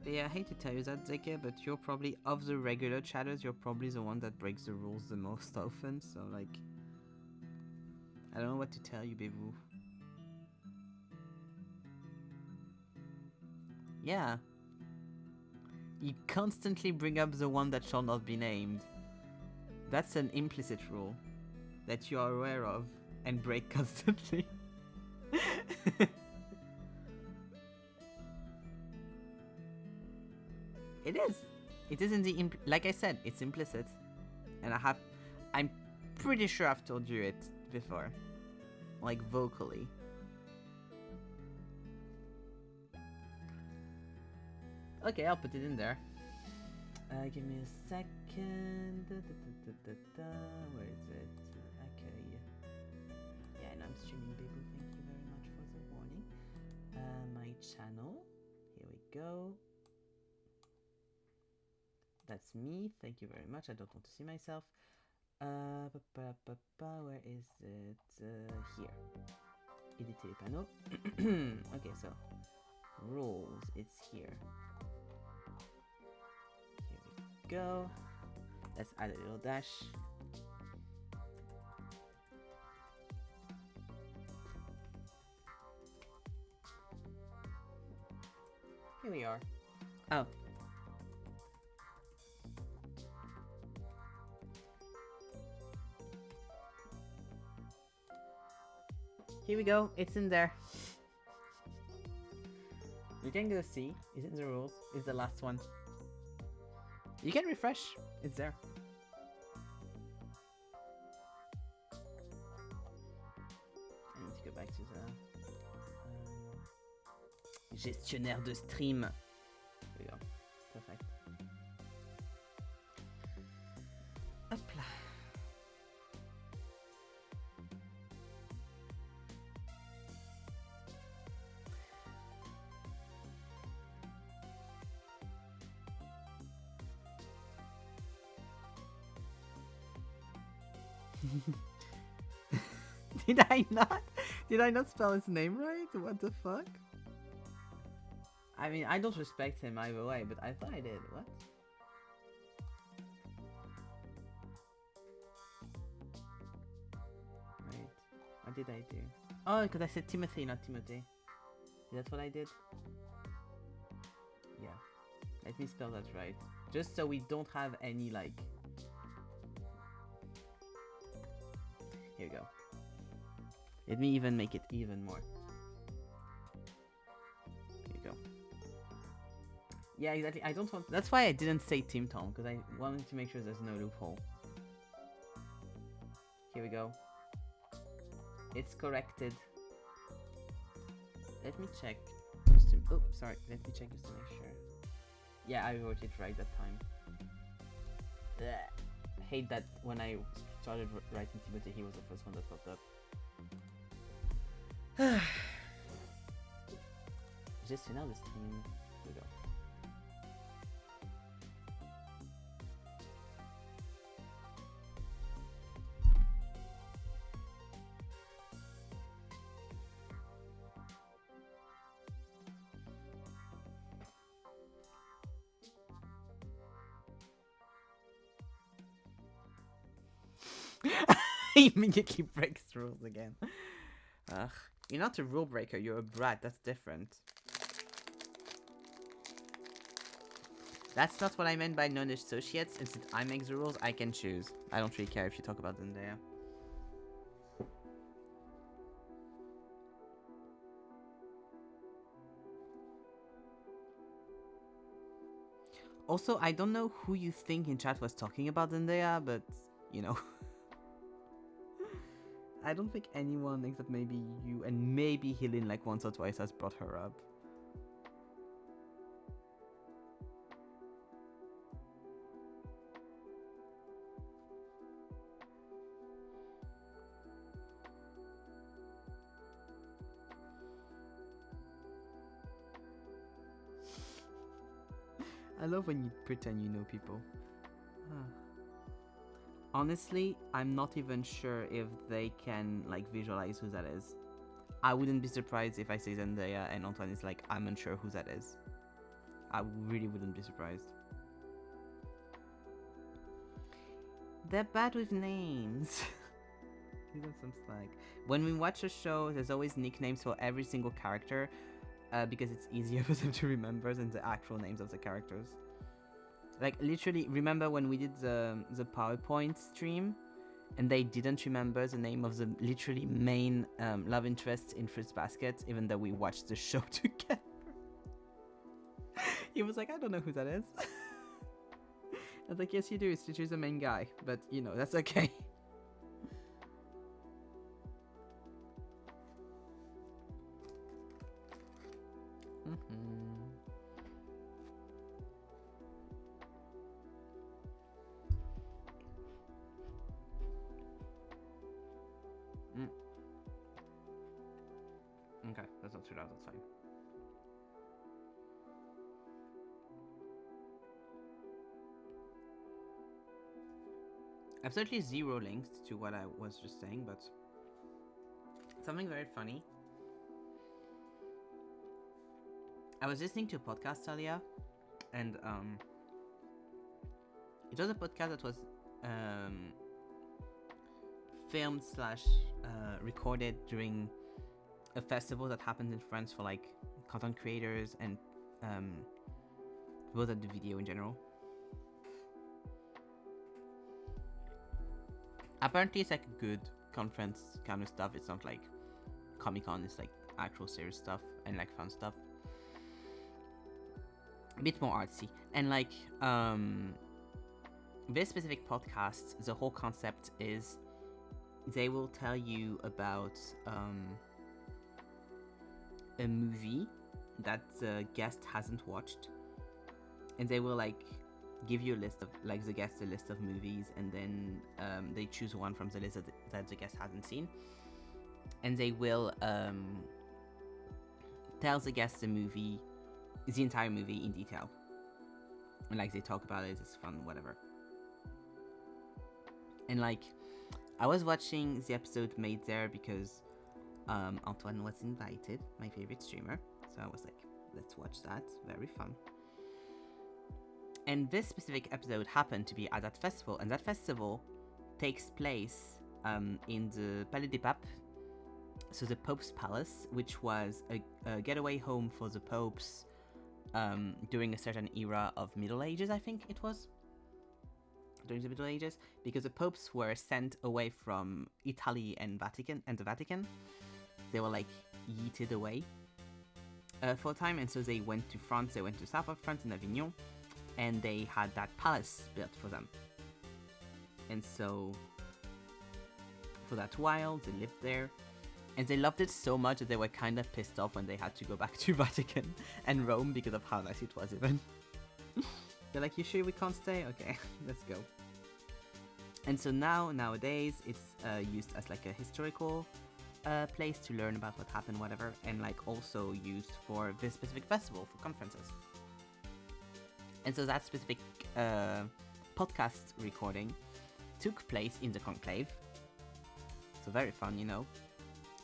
But yeah, I hate to tell you that, Zeke, but you're probably, of the regular chatters, you're probably the one that breaks the rules the most often, so like, I don't know what to tell you, Beboo. Yeah. You constantly bring up the one that shall not be named. That's an implicit rule that you are aware of and break constantly. It is. It is in the like I said, it's implicit, and I'm pretty sure I've told you it before, like vocally. Okay, I'll put it in there. Give me a second. Where is it? Okay. Yeah, and I'm streaming, Baby. Thank you very much for the warning. My channel. Here we go. That's me. Thank you very much. I don't want to see myself. Where is it? Here. Editer les panneaux. Okay, so rules. It's here. Here we go. Let's add a little dash. Here we are. Oh. Here we go, it's in there. You can go see, is it in the rules? It's the last one. You can refresh, it's there. I need to go back to the gestionnaire de stream. There we go, perfect. Hop là. Did I not spell his name right? What the fuck? I mean, I don't respect him either way, but I thought I did. What? Wait, what did I do? Oh, because I said Timothy, not Timothy. That's what I did? Yeah. Let me spell that right. Just so we don't have any, like... Here we go. Let me even make it even more. Here you go. Yeah, exactly. I don't want... That's why I didn't say Tim Tom, because I wanted to make sure there's no loophole. Here we go. It's corrected. Let me check. Just to... Oh, sorry. Let me check just to make sure. Yeah, I wrote it right that time. Ugh. I hate that when I started writing Timothy, he was the first one that popped up. Gestionnaire de stream. Here we go. He immediately breaks the rules again. Ugh. You're not a rule breaker, you're a brat, that's different. That's not what I meant by non-associates, and since I make the rules, I can choose. I don't really care if you talk about Zendaya. Also, I don't know who you think in chat was talking about Zendaya, but, you know. I don't think anyone except maybe you and maybe Helene like once or twice has brought her up. I love when you pretend you know people. Honestly, I'm not even sure if they can like visualize who that is. I wouldn't be surprised if I say Zendaya and Antoine is like, I'm unsure who that is. I really wouldn't be surprised. They're bad with names. Give them some slack. When we watch a show, there's always nicknames for every single character. Because it's easier for them to remember than the actual names of the characters. Like, literally, remember when we did the PowerPoint stream and they didn't remember the name of the literally main love interest in Fruits Basket, even though we watched the show together? He was like, I don't know who that is. I was like, yes, you do. It's literally the main guy. But, you know, that's okay. Okay, that's not too loud, that's fine. Absolutely zero links to what I was just saying, but something very funny. I was listening to a podcast earlier, and it was a podcast that was filmed / recorded during a festival that happens in France for like content creators and people that do video in general. Apparently it's like a good conference kind of stuff. It's not like Comic-Con, it's like actual serious stuff and like fun stuff. A bit more artsy. And like this specific podcast, the whole concept is they will tell you about a movie that the guest hasn't watched, and they will like give you a list of like the guest a list of movies, and then they choose one from the list that the guest hasn't seen, and they will tell the guest the entire movie in detail, and like they talk about it. It's fun, whatever. And like I was watching the episode made there because Antoine was invited, my favorite streamer, so I was like, let's watch that, very fun. And this specific episode happened to be at that festival, and that festival takes place in the Palais des Papes, so the Pope's Palace, which was a getaway home for the popes during a certain era of Middle Ages, I think it was. During the Middle Ages, because the popes were sent away from Italy and the Vatican. They were like yeeted away for a time, and so they went to France. They went to south of France in Avignon, and they had that palace built for them. And so for that while, they lived there, and they loved it so much that they were kind of pissed off when they had to go back to Vatican and Rome because of how nice it was even. They're like, you sure we can't stay? Okay, let's go. And so nowadays, it's used as like a historical place to learn about what happened, whatever, and like also used for this specific festival, for conferences. And so that specific podcast recording took place in the conclave. So very fun, you know.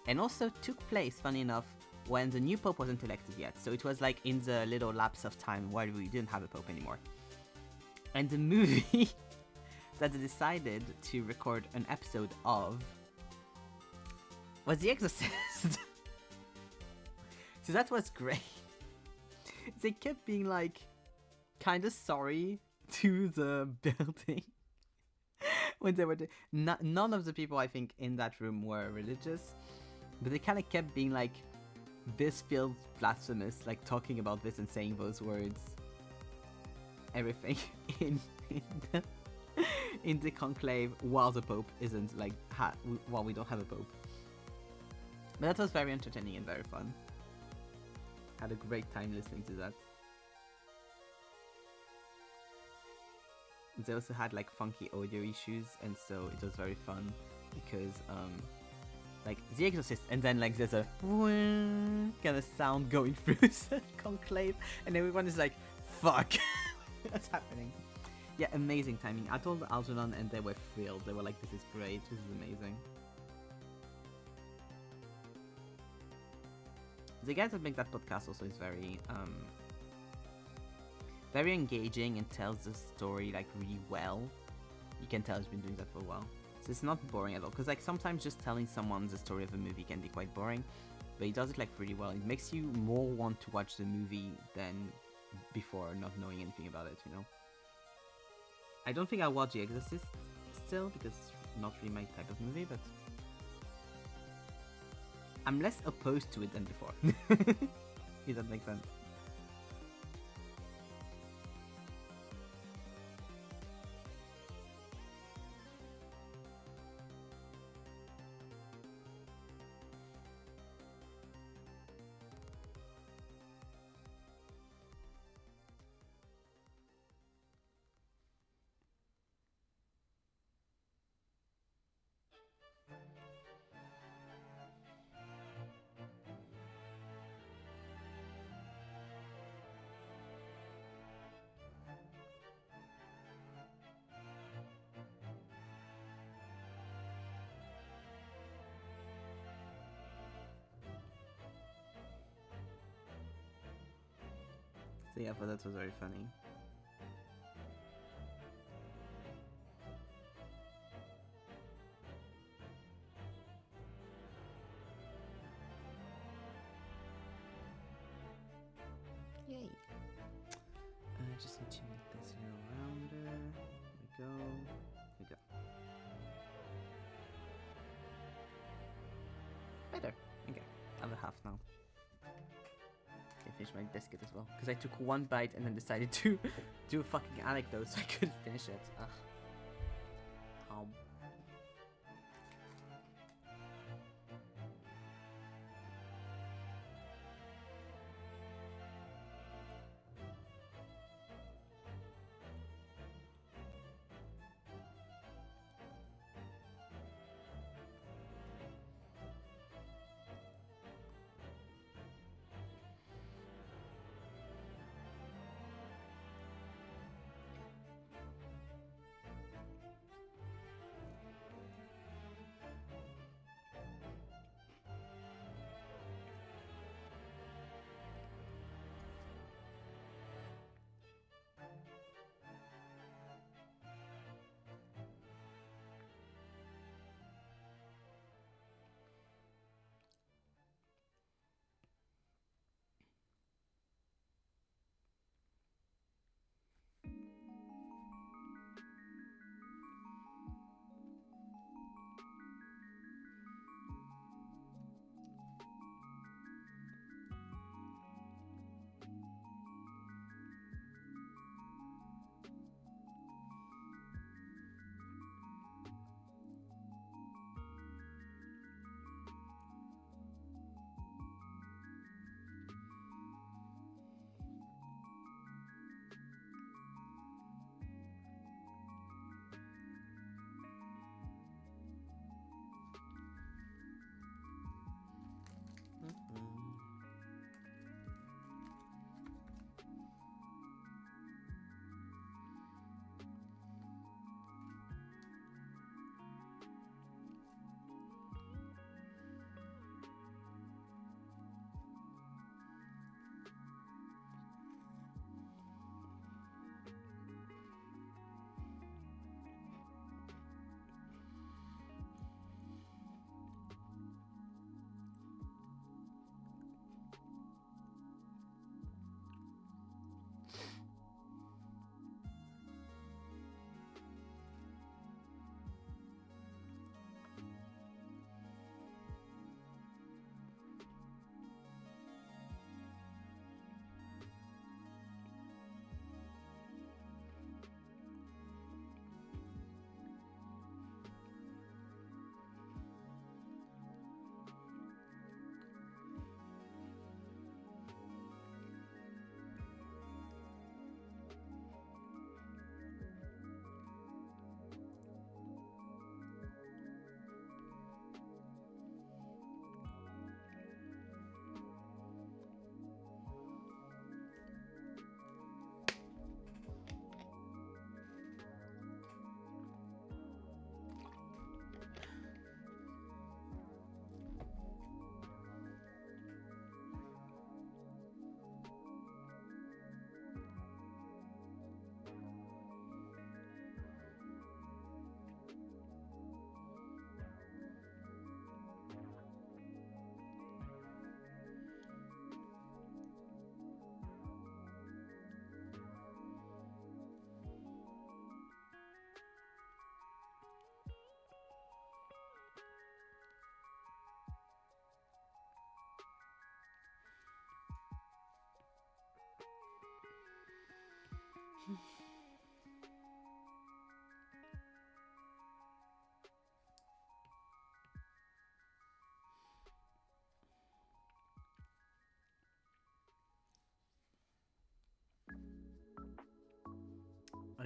And also took place, funny enough, when the new pope wasn't elected yet. So it was like in the little lapse of time while we didn't have a pope anymore. And the movie that they decided to record an episode of was The Exorcist. So that was great. They kept being like kind of sorry to the building when they were none of the people I think in that room were religious, but they kind of kept being like, this feels blasphemous, like talking about this and saying those words, everything in the conclave while the Pope isn't like while we don't have a Pope. But that was very entertaining and very fun. Had a great time listening to that. They also had like funky audio issues, and so it was very fun because like The Exorcist, and then like there's a kind of sound going through the conclave, and everyone is like, fuck. What's happening? Yeah, amazing timing. I told Algernon and they were thrilled. They were like, this is great, this is amazing. The guys that make that podcast also is very very engaging and tells the story like really well. You can tell he's been doing that for a while. So it's not boring at all, because like sometimes just telling someone the story of a movie can be quite boring, but he does it like really well. It makes you more want to watch the movie than before not knowing anything about it, you know. I don't think I'll watch The Exorcist still, because it's not really my type of movie, but I'm less opposed to it than before. If that makes sense. So yeah, but that was very funny. Yay! I just need to make this here rounder. There we go. There we go. Better. Okay, I have a half now. I finished my biscuit as well, because I took one bite and then decided to do a fucking anecdote so I couldn't finish it. Ugh. How?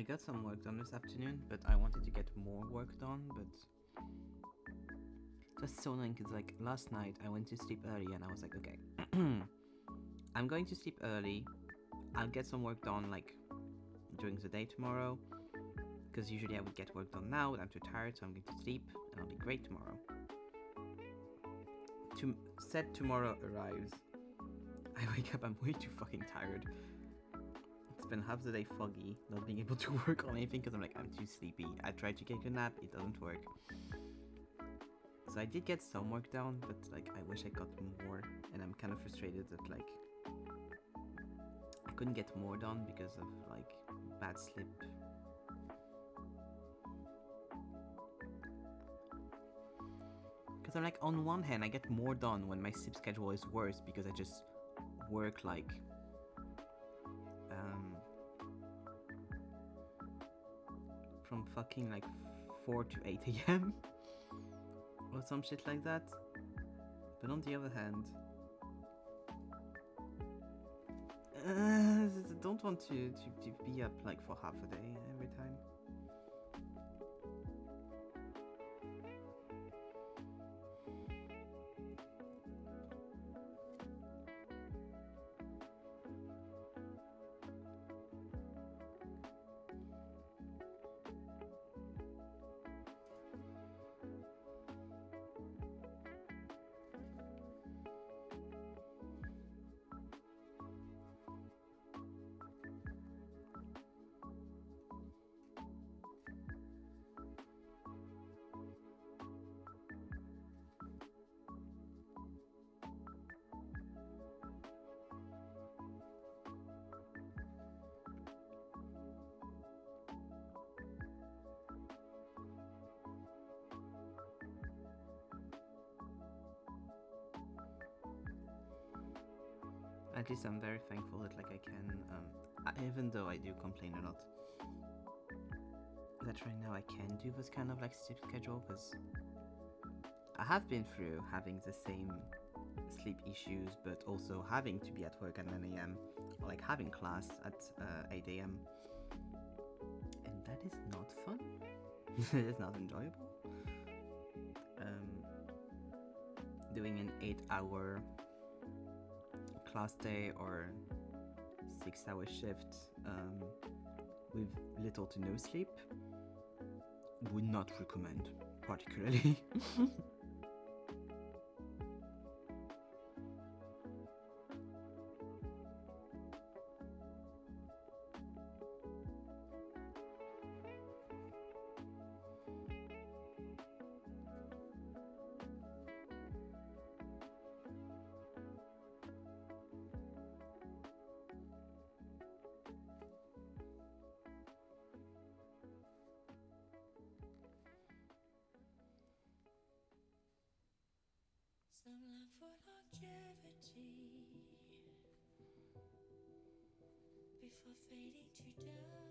I got some work done this afternoon, but I wanted to get more work done, but it was so annoying because like last night I went to sleep early and I was like, okay, I'm going to sleep early. I'll get some work done like during the day tomorrow, because usually I would get work done now, but I'm too tired, so I'm going to sleep and I'll be great tomorrow. Said tomorrow arrives. I wake up, I'm way too fucking tired. It's been half the day foggy, not being able to work on anything because I'm like, I'm too sleepy. I tried to take a nap, it doesn't work. So I did get some work done, but like I wish I got more, and I'm kind of frustrated that like I couldn't get more done because of like bad sleep. Because I'm like, on one hand I get more done when my sleep schedule is worse because I just work like from fucking like 4 to 8 a.m. or some shit like that. But on the other hand, I don't want to be up like for half a day every time. At least I'm very thankful that like I can, even though I do complain a lot, that right now I can do this kind of like sleep schedule, because I have been through having the same sleep issues, but also having to be at work at 9 a.m. or like having class at 8 a.m. and that is not fun. It is not enjoyable. Doing an 8-hour class day or 6-hour shift with little to no sleep, would not recommend particularly. Some long for longevity before fading to dust.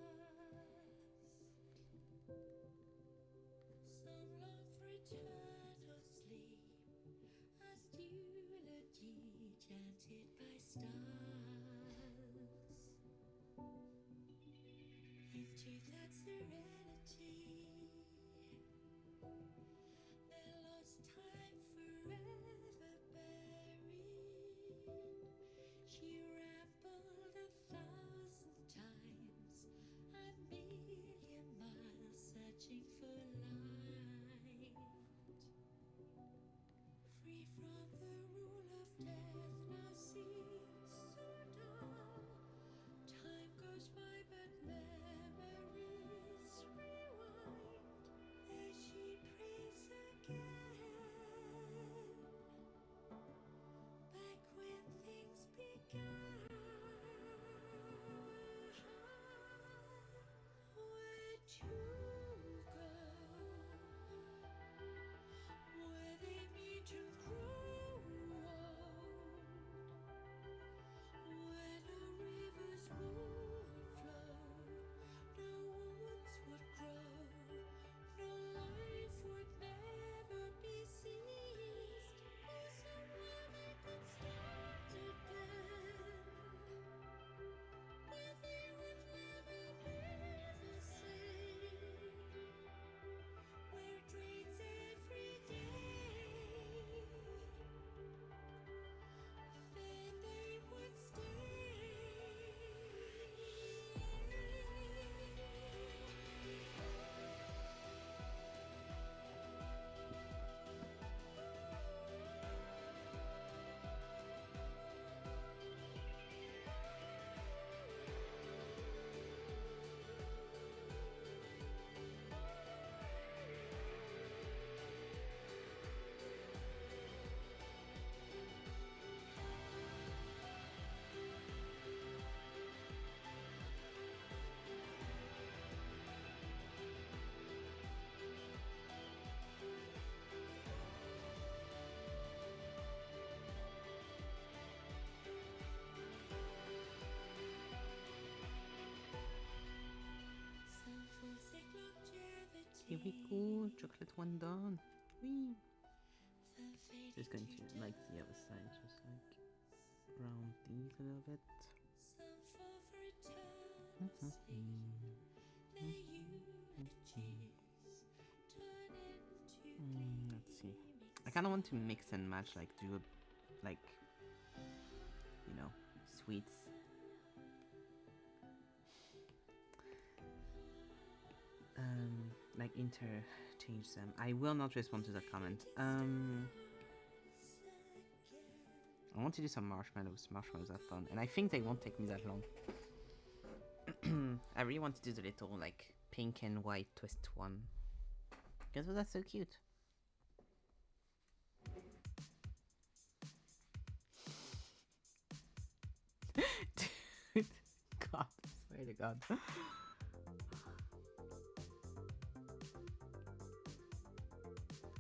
Some long for eternal sleep as eulogy chanted by stars. Into that serenity, their lost time forever buried. She rambled 1,000 times, 1,000,000 miles, searching for light. Free from the rule of death, now seems so dull. Time goes by, but memories Very cool. Chocolate one done. Whee! Just going to like the other side, just like round these a little bit. Let's see. I kind of want to mix and match, like do a, like, you know, sweets. Like interchange them. I will not respond to the comment. I want to do some marshmallows. Marshmallows are fun, and I think they won't take me that long. I really want to do the little like pink and white twist one, because that's so cute. Dude, God, I swear to God.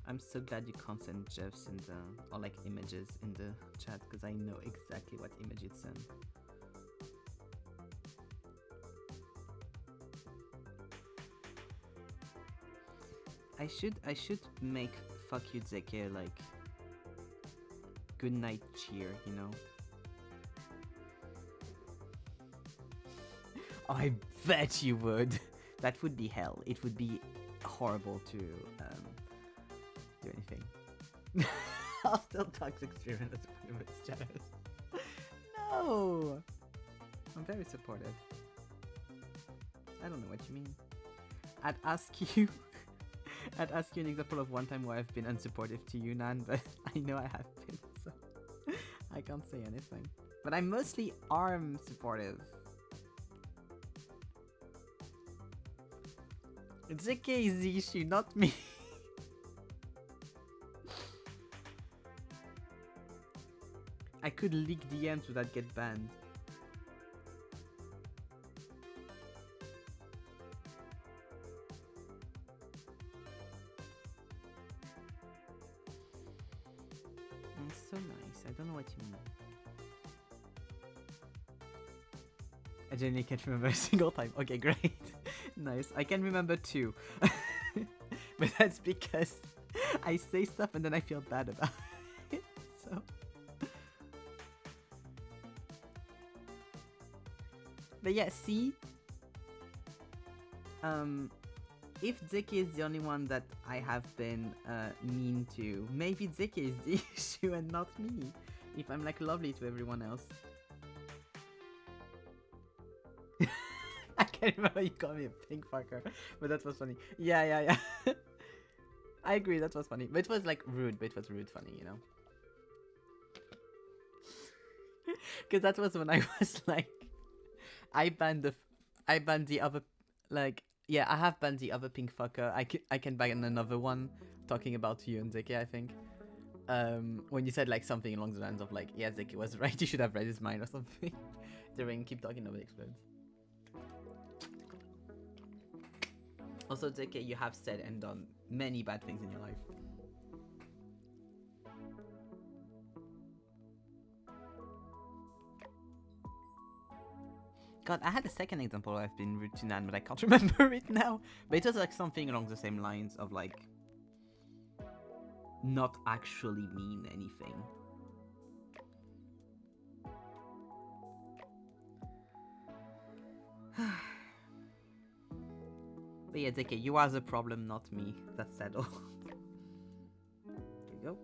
I'm so glad you can't send GIFs in the, or like images in the chat, because I know exactly what image you'd send. I should make fuck you Zeke like good night cheer, you know? Oh, I bet you would. That would be hell. It would be horrible to do anything. I'll still toxic streamer as a jealous. No! I'm very supportive. I don't know what you mean. I'd ask you an example of one time where I've been unsupportive to you, Nan, but I know I have been, so I can't say anything. But I'm mostly ARM supportive. It's okay, is the issue, not me. I could leak DMs without get banned. It's so nice. I don't know what you mean. I genuinely can't remember a single time. Okay, great. Nice. I can remember two. But that's because I say stuff and then I feel bad about it. So. But yeah, see? If Zeki is the only one that I have been mean to, maybe Zeki is the issue and not me. If I'm like lovely to everyone else. I can't remember you called me a pink fucker, but that was funny. Yeah. I agree, that was funny. But it was like rude, but it was rude funny, you know? Because that was when I was like, I banned the other, like, yeah, I have banned the other pink fucker. I can ban another one talking about you and Zeki, I think. When you said like something along the lines of like, yeah, Zeki was right, you should have read his mind or something. During Keep Talking Nobody Explodes. Also, Zeki, you have said and done many bad things in your life. God, I had a second example where I've been rude to Nan, but I can't remember it now. But it was like something along the same lines of like not actually mean anything. But yeah, Zeki, you are the problem, not me. That's settled. There you go.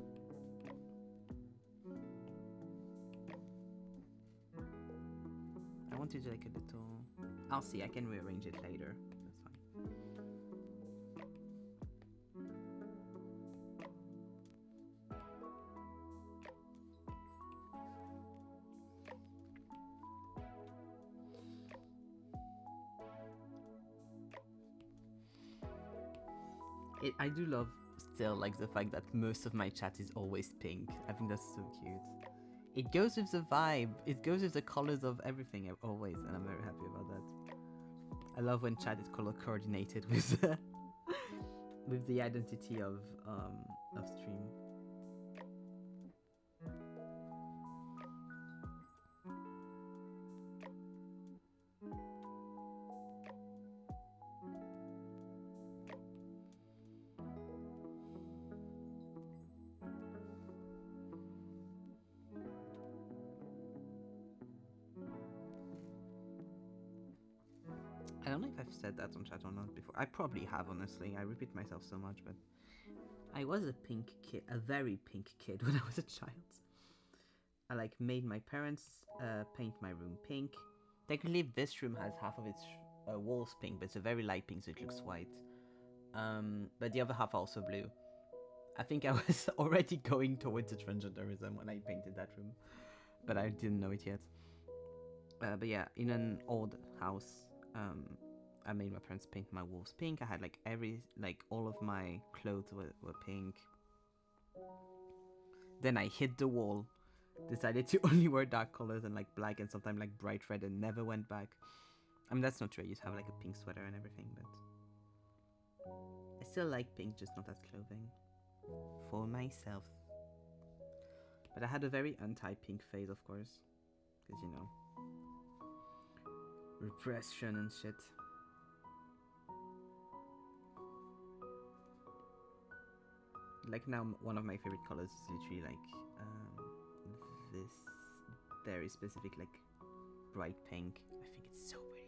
I want to do like a little... I'll see, I can rearrange it later. That's fine. I do love still like the fact that most of my chat is always pink. I think that's so cute. It goes with the vibe. It goes with the colors of everything always, and I'm very happy about that. I love when chat is color coordinated with the with the identity of stream. I don't know if I've said that on chat or not before. I probably have, honestly. I repeat myself so much, but I was a pink kid, a very pink kid when I was a child. I like made my parents paint my room pink. Technically, this room has half of its walls pink, but it's a very light pink, so it looks white. But the other half are also blue. I think I was already going towards the transgenderism when I painted that room, but I didn't know it yet. But yeah, in an old house, I made my parents paint my walls pink. I had like all of my clothes were pink. Then I hit the wall, decided to only wear dark colors and like black and sometimes like bright red, and never went back. I mean, that's not true. I used to have like a pink sweater and everything, but I still like pink, just not as clothing for myself. But I had a very anti-pink phase, of course, because you know, repression and shit. Like now, one of my favorite colors is literally like this very specific like bright pink. I think it's so pretty.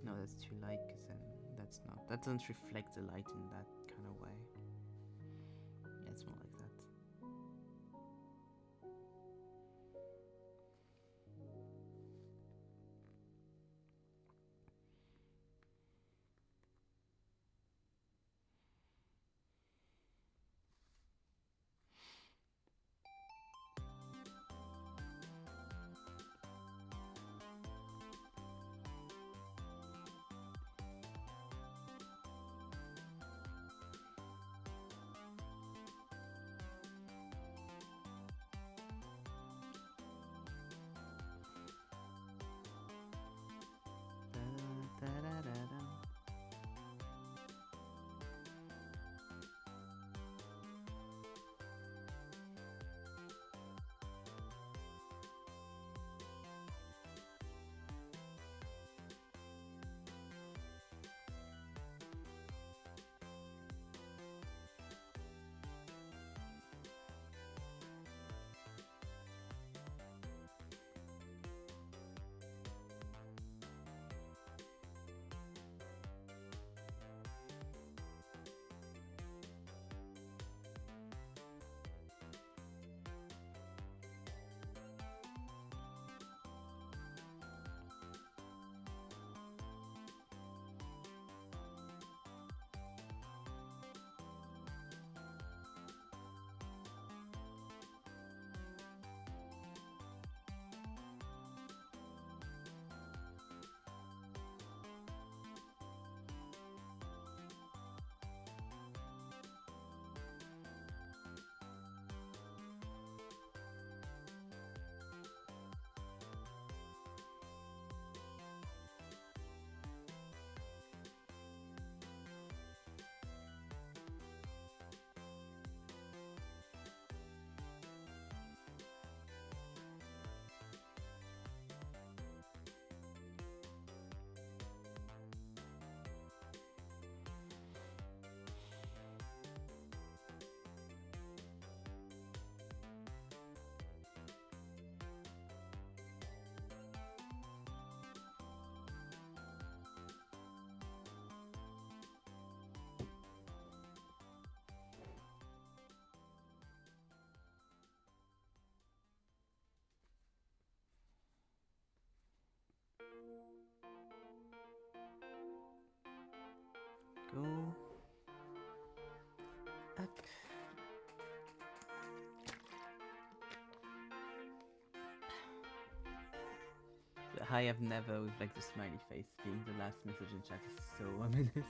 No, that's too light, because then that doesn't reflect the light in that kind of way. Yeah, it's more like that. Da-da-da-da-da. Go up I have never with like the smiley face being the last message in chat is so ominous.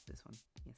This one, yes.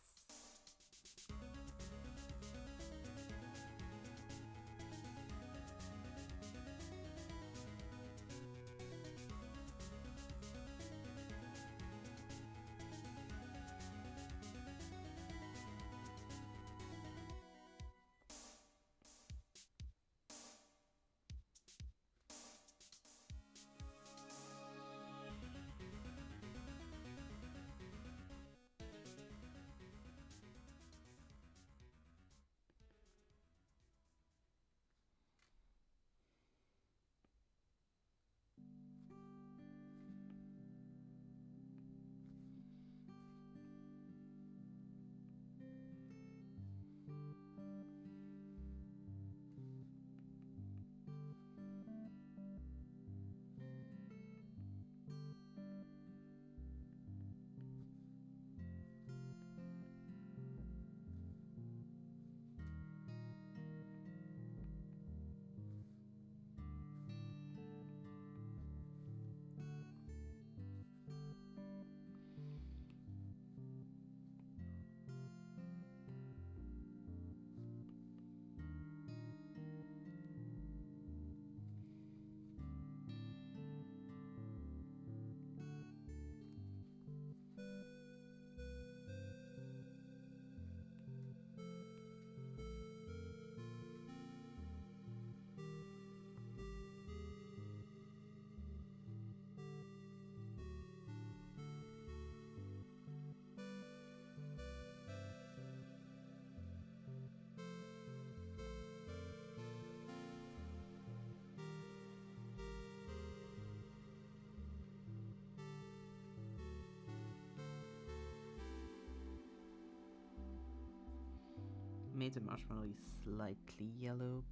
made the marshmallow slightly yellow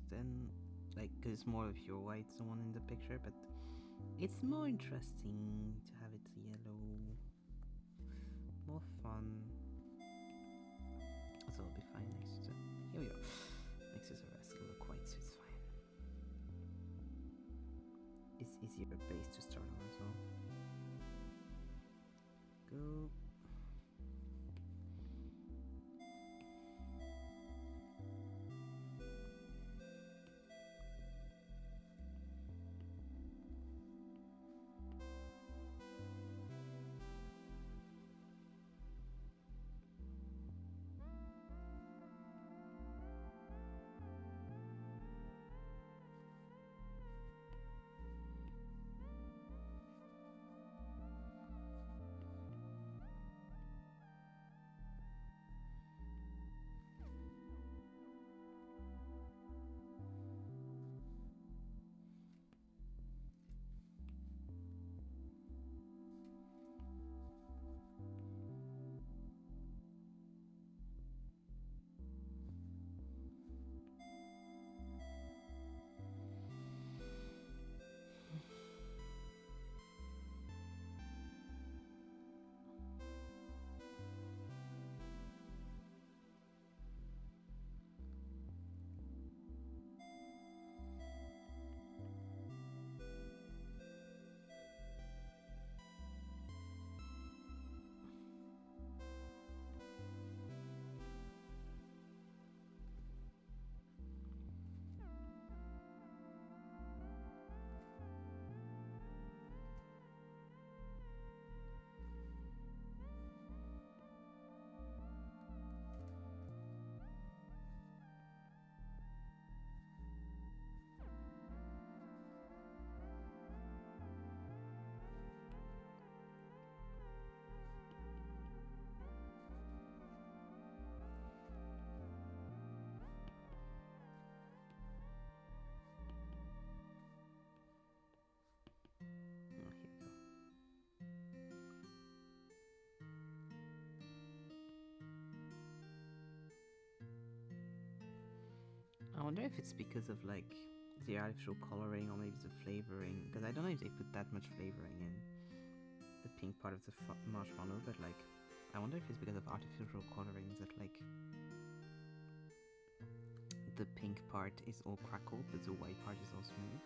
than like, cause it's more of pure white, the one in the picture, but it's more interesting to have it yellow. More fun. So it'll be fine next to. Here we go. Next to the rest, it'll look white, so it's fine. It's easier base to start on as well. Go. I wonder if it's because of like the artificial coloring or maybe the flavoring, because I don't know if they put that much flavoring in the pink part of the marshmallow, but like I wonder if it's because of artificial coloring that like the pink part is all crackled but the white part is all smooth.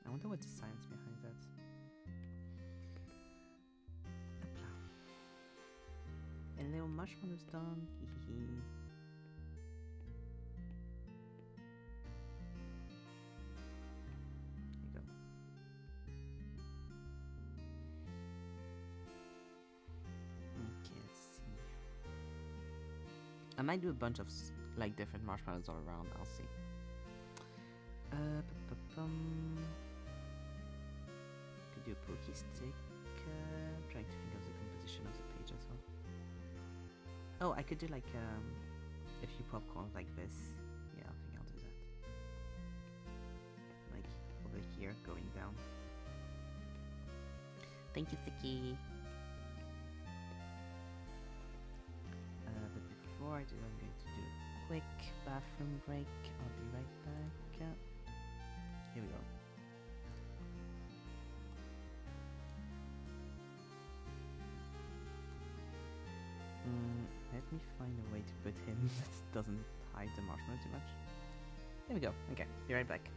I wonder what's the science behind that. And little marshmallows done. Hehehe. I might do a bunch of like different marshmallows all around. I'll see. Could do a pokey stick. Trying to think of the composition of the page as well. Oh, I could do like a few popcorns like this. Yeah, I think I'll do that. Like over here, going down. Thank you, Thicky. Before I do, I'm going to do a quick bathroom break. I'll be right back. Here we go. Let me find a way to put him that doesn't hide the marshmallow too much. There we go. Okay, be right back.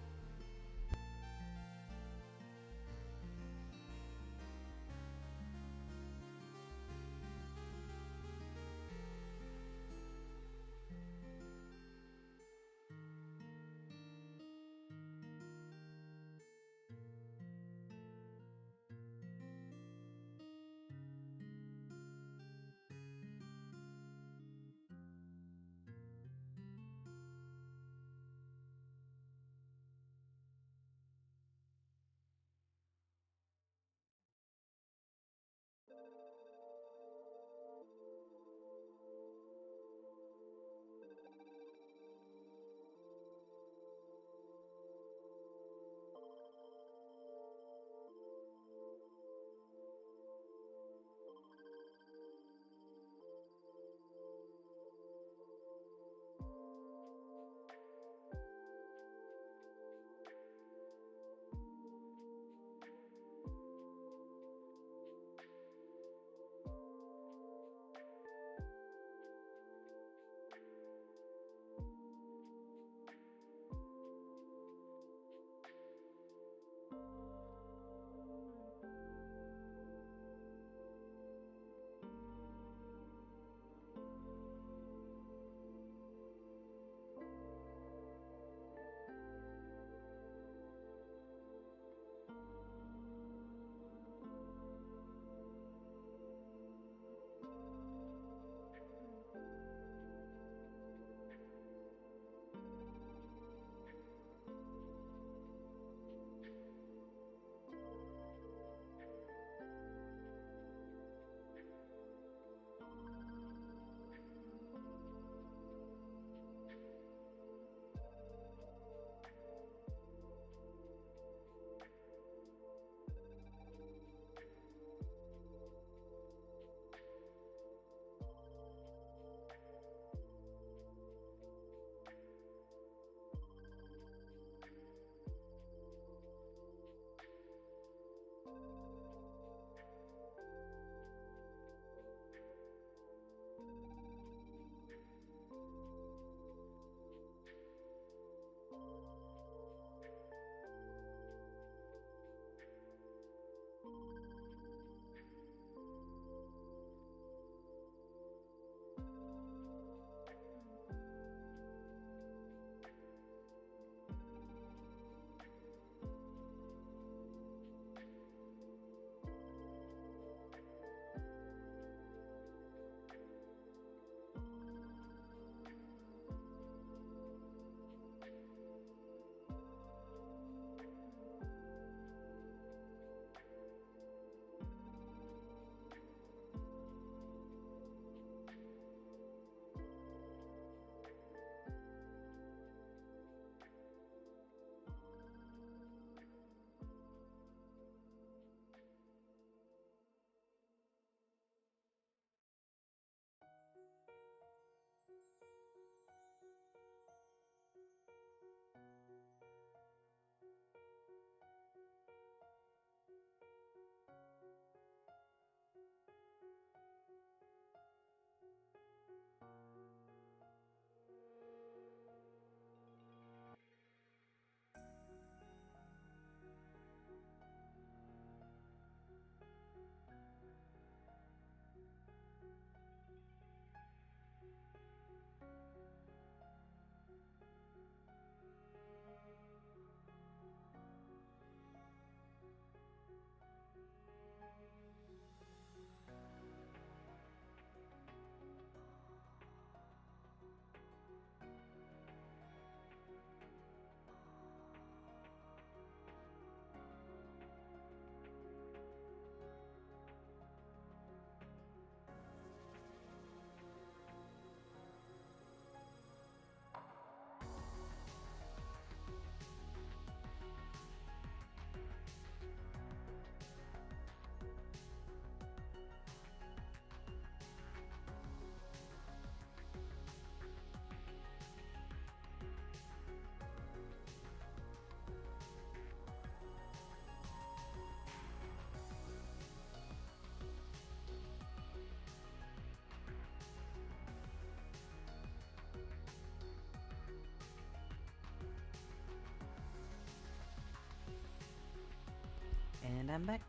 And I'm back.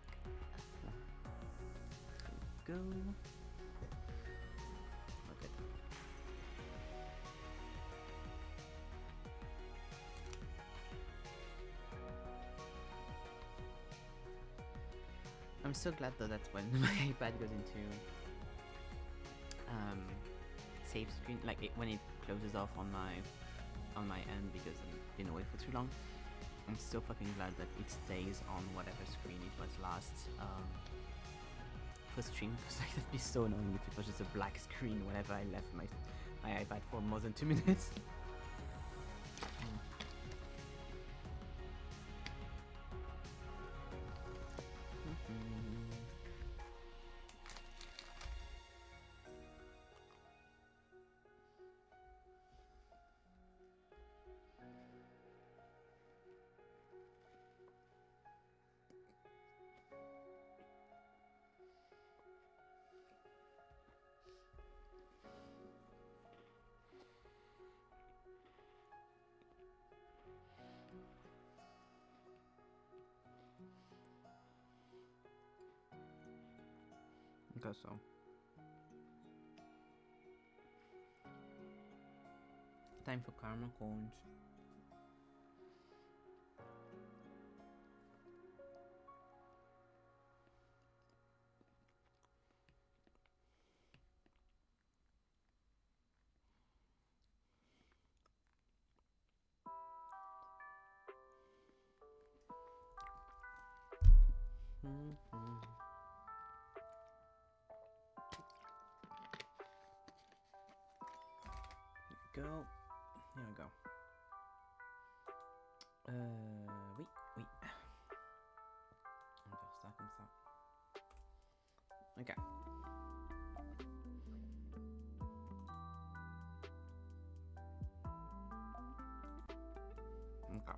There we go. Okay. I'm so glad though that when my iPad goes into save screen, like when it closes off on my end because I've been away for too long, I'm so fucking glad that it stays on whatever screen it was last for stream, because like that'd be so annoying if it was just a black screen whenever I left my iPad for more than 2 minutes. Okay, so time for caramel cones. Go. Here we go. Oui, oui. On va faire ça comme ça. Ok. Ok.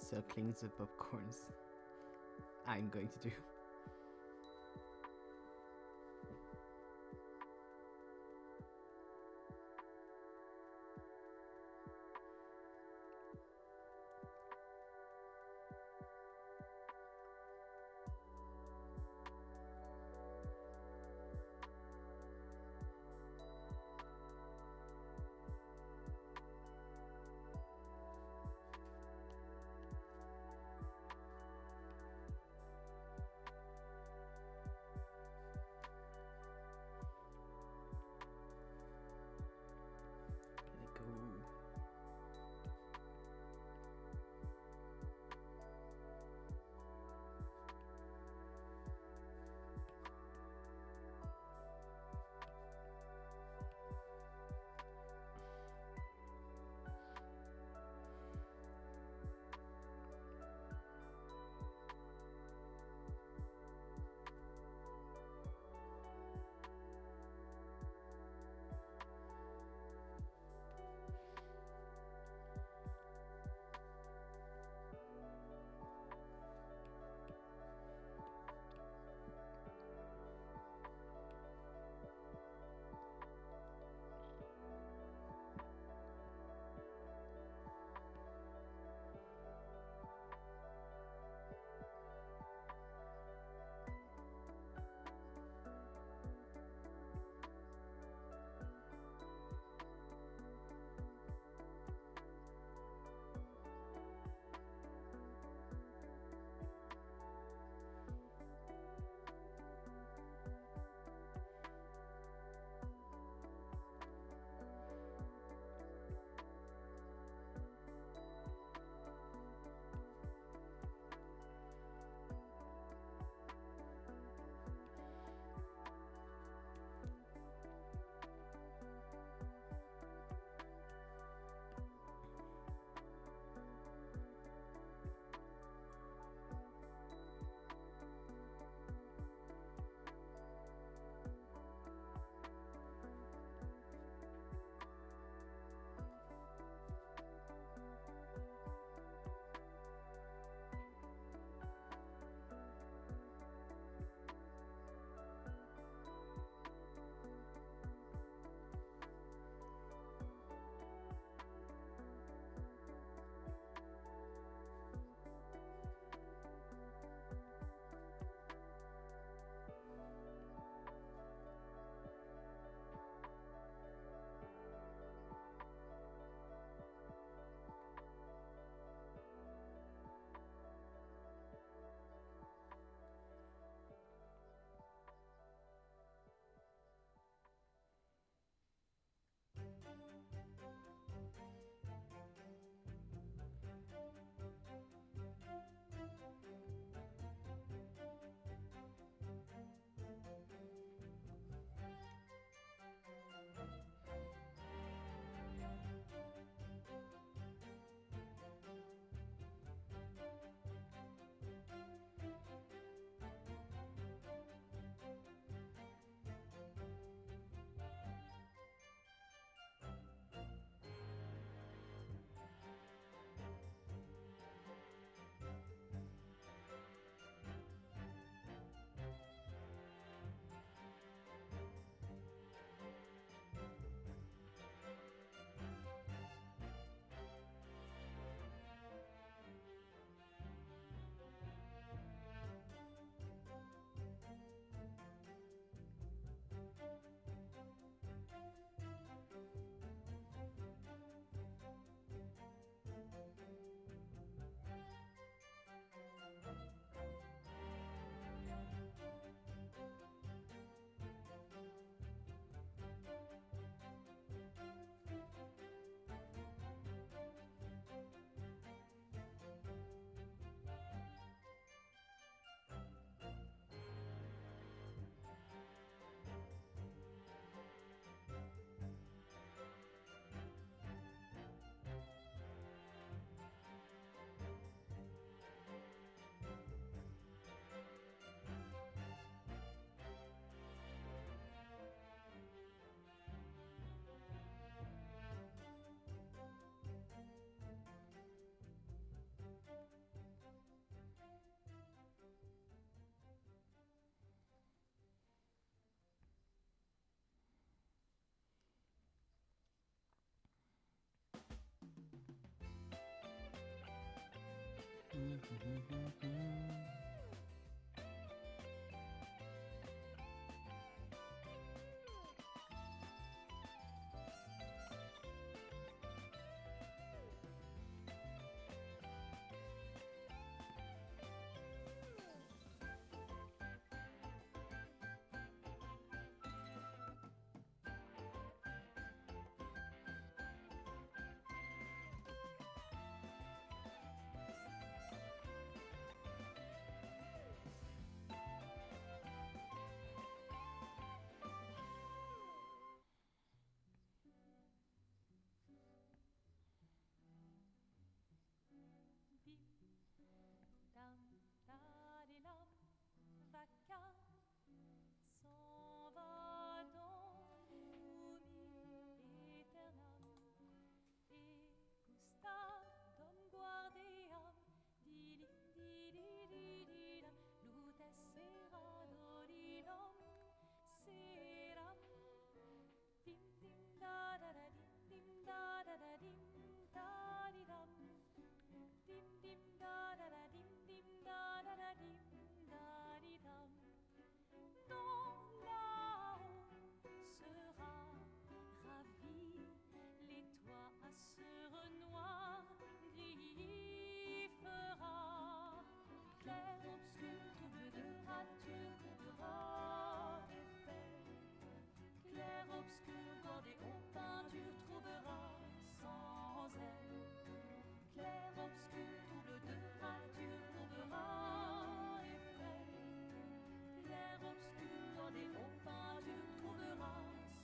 Circling the popcorns. I'm going to do. Bim, dam, dadilam, vacances s'en va dans l'oubli éternel. Et Gustav, dom guardiam, didim, dididididam, lutes seradodidam, seram. Dim, dim, da, da, da, dim, da, da, da, dim, da, di, dam. Dim, dim, da, da, da, dim, da, da, da, dim, da, di, dam. Non, là-haut sera ravi, les toits à ce noir gris fera. Clair, obscur, trouble de rature, courbera effet. Clair, obscur, bordé aux peintures, trouvera sans elle. Clair, obscur, double de rature, courbera effet. Clair, obscur, bordé aux peintures, trouvera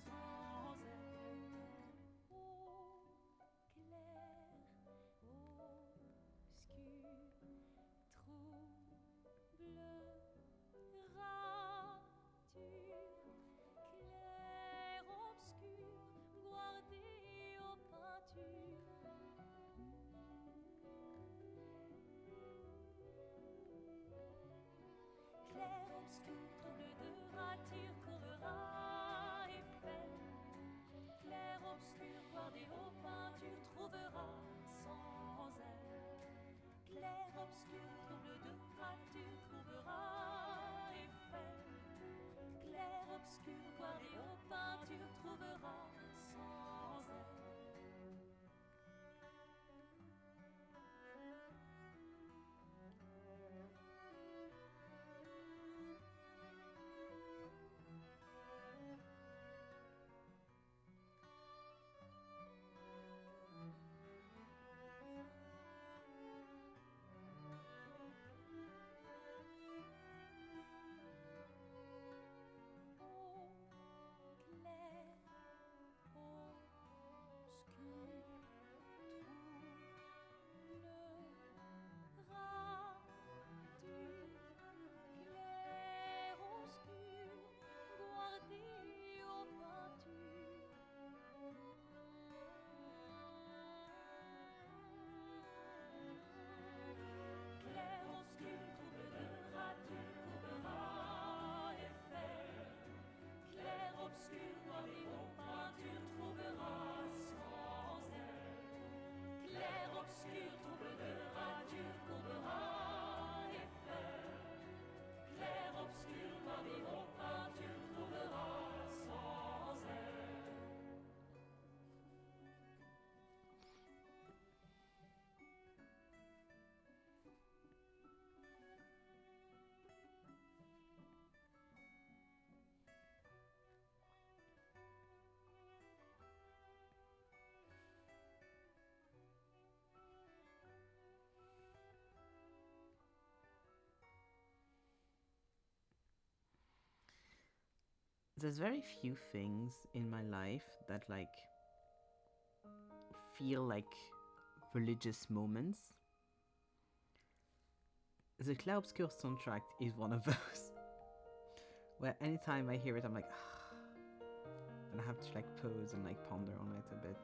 sans elle. Ô clair, obscur, trouble, rature. Clair, obscur, guardé aux peintures. Clair, obscur, trouble de rature, courbera effet. Clair, obscur, guardé aux peintures, trouvera sans elle. Clair, obscur, trouble de rature, courbera effet. Clair, obscur, guardé aux peintures, trouvera sans elle. Obscur, guardé aux peintures, trouvera sans elle. Clair, obscur, trouble de rature, courbera effet. Clair, obscur, guardé aux peintures, trouvera sans elle. There's very few things in my life that like feel like religious moments. The Clair Obscur soundtrack is one of those. Where anytime I hear it, I'm like, and I have to like pause and like ponder on it a bit.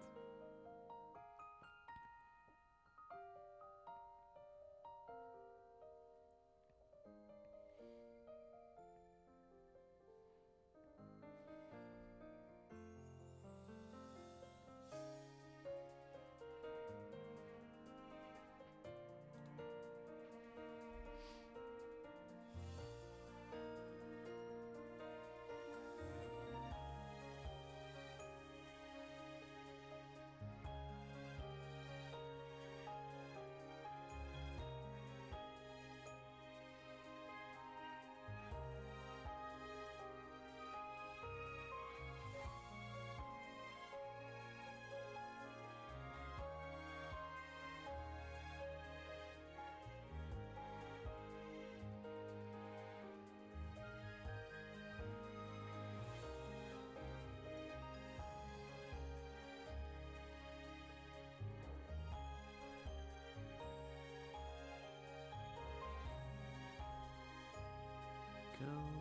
go.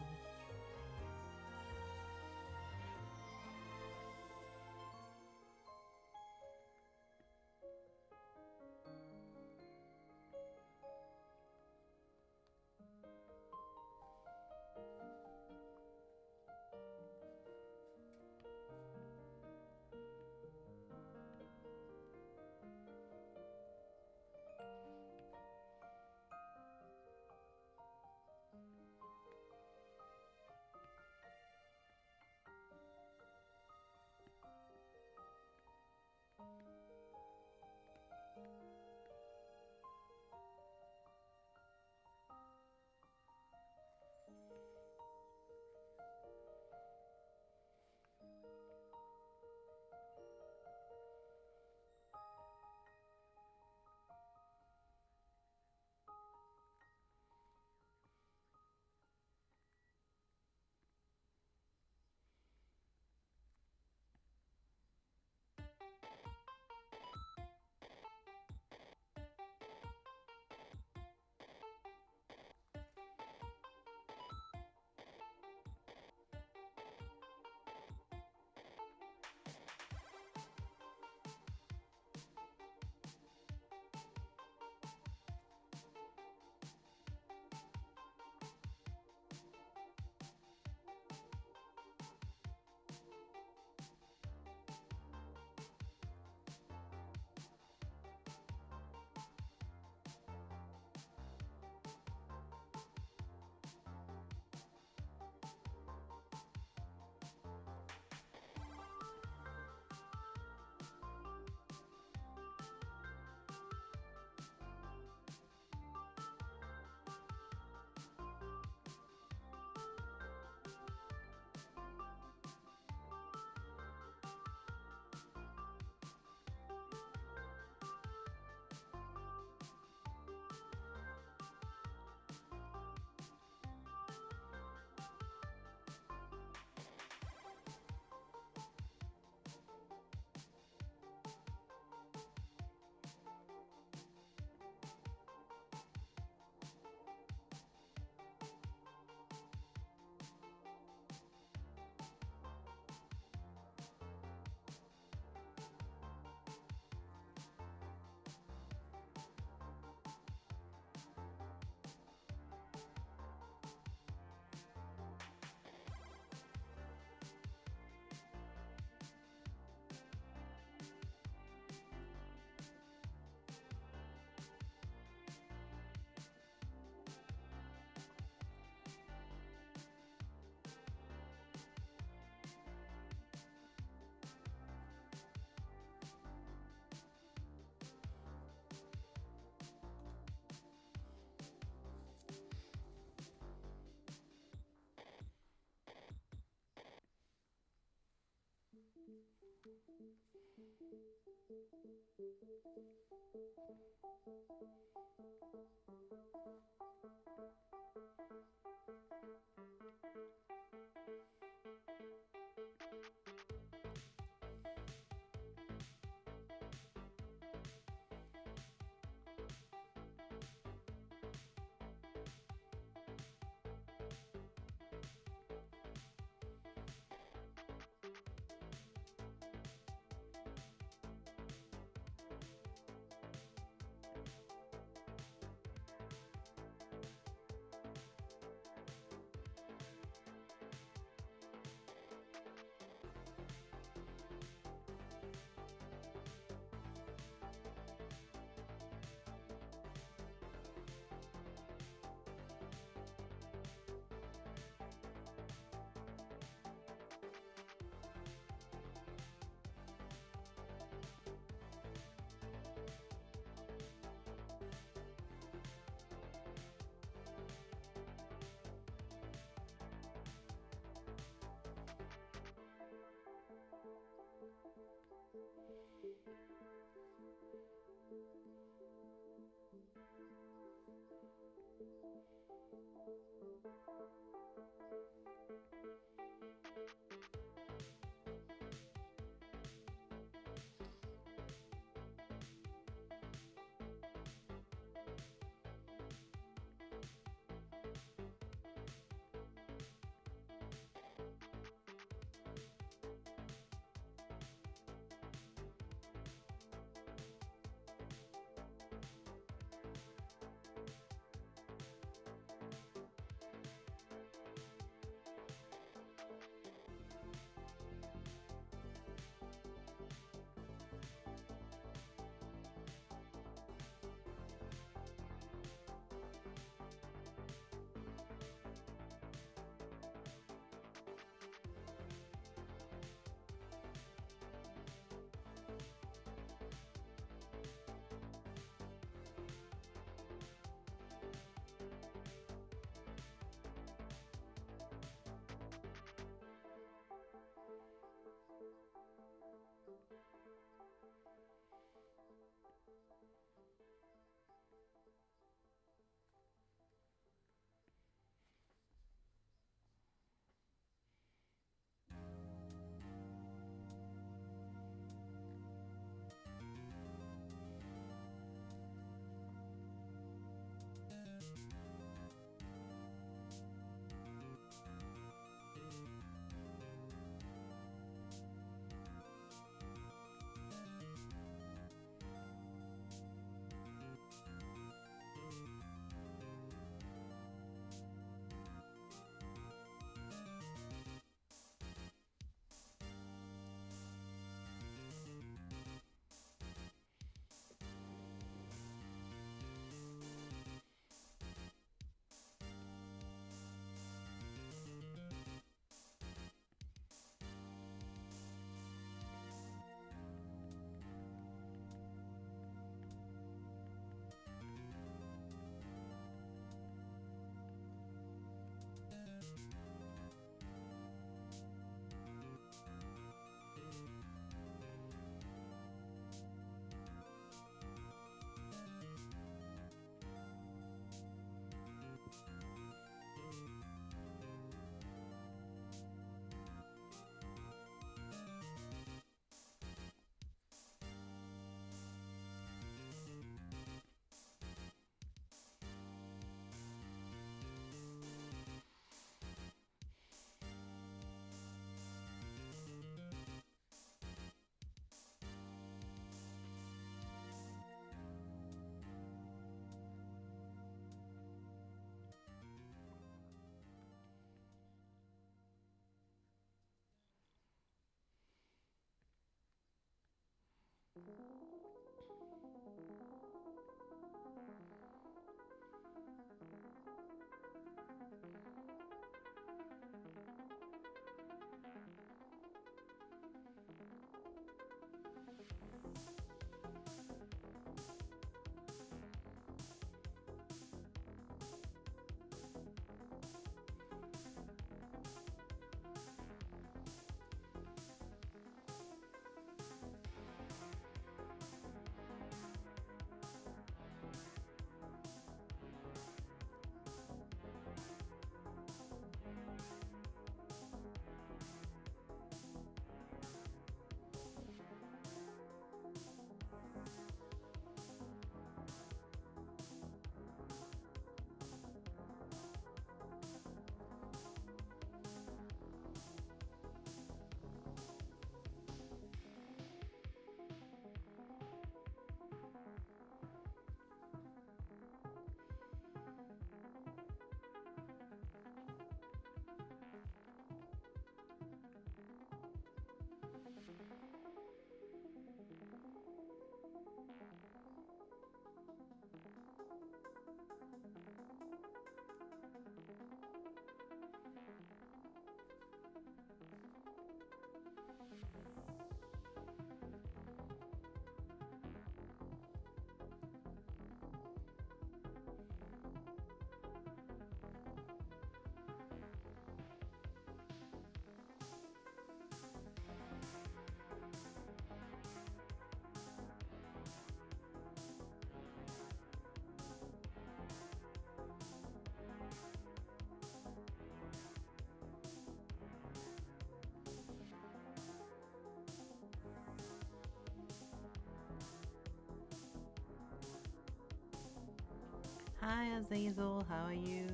Hi Azazel, how are you?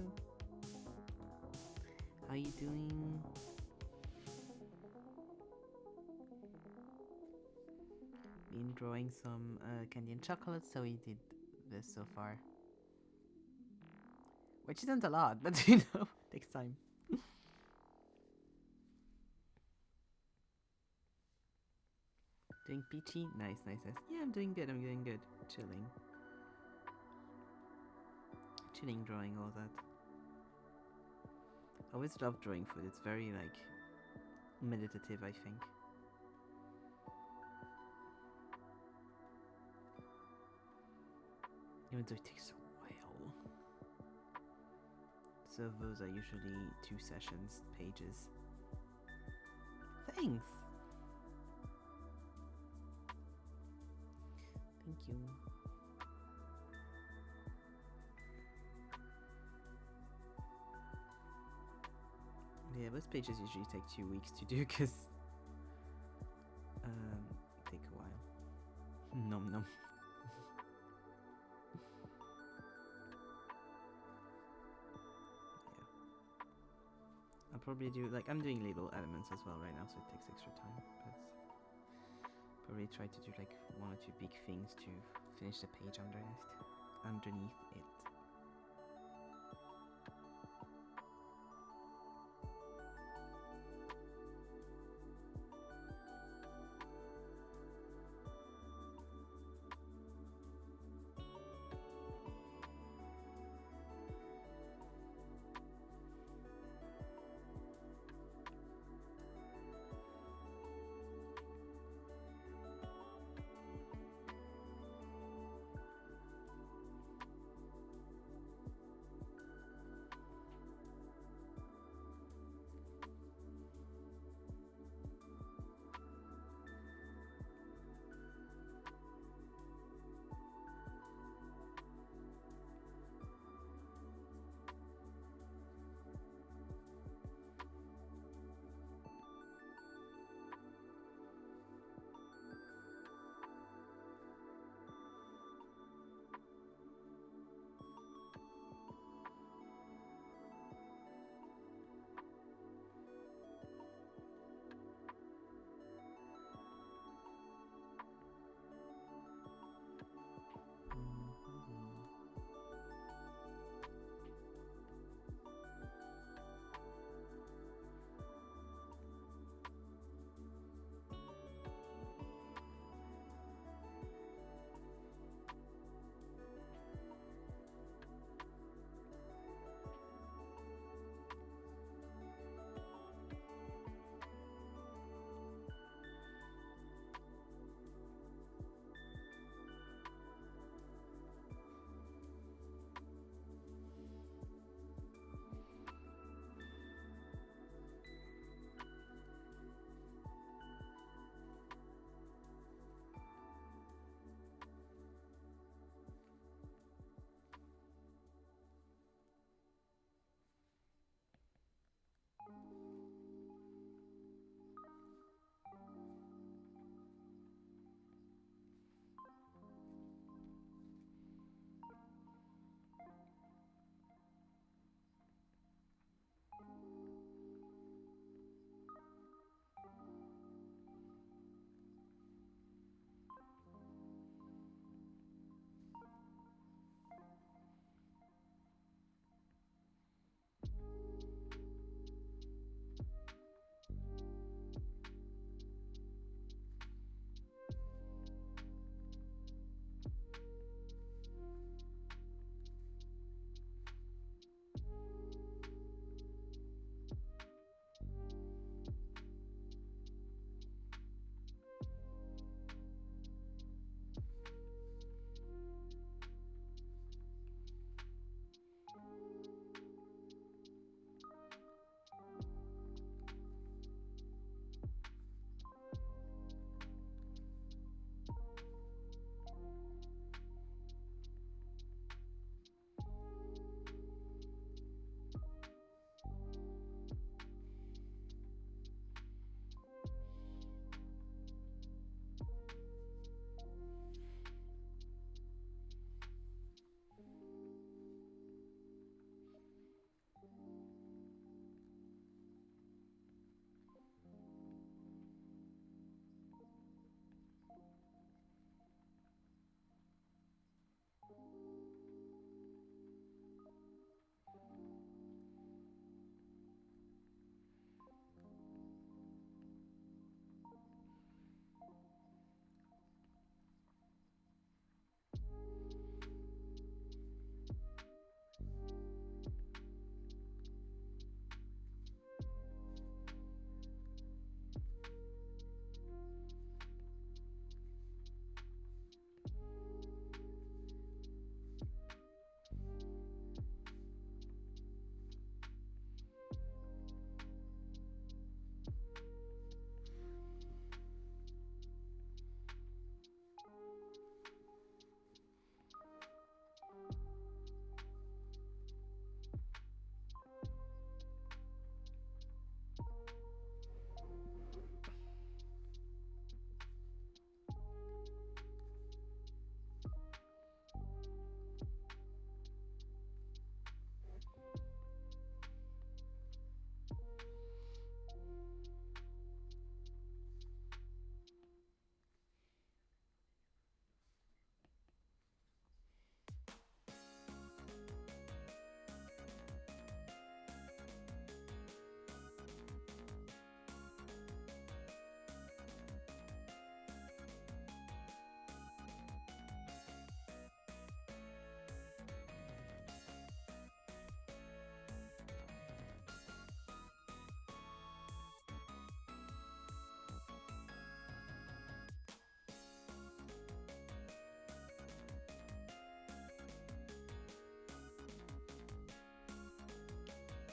How you doing? Been drawing some candy and chocolate, so we did this so far. Which isn't a lot, but you know, takes time. Doing peachy? Nice, nice, nice. Yeah, I'm doing good, Chilling. Chilling, drawing, all that. I always love drawing food, it's very, like, meditative, I think. Even though it takes a while. So those are usually 2 sessions, pages. Thanks! Thank you. Yeah, those pages usually take 2 weeks to do because take a while. Nom nom. Yeah. I'll probably do, like, I'm doing little elements as well right now, so it takes extra time, but probably try to do like 1 or 2 big things to finish the page underneath it.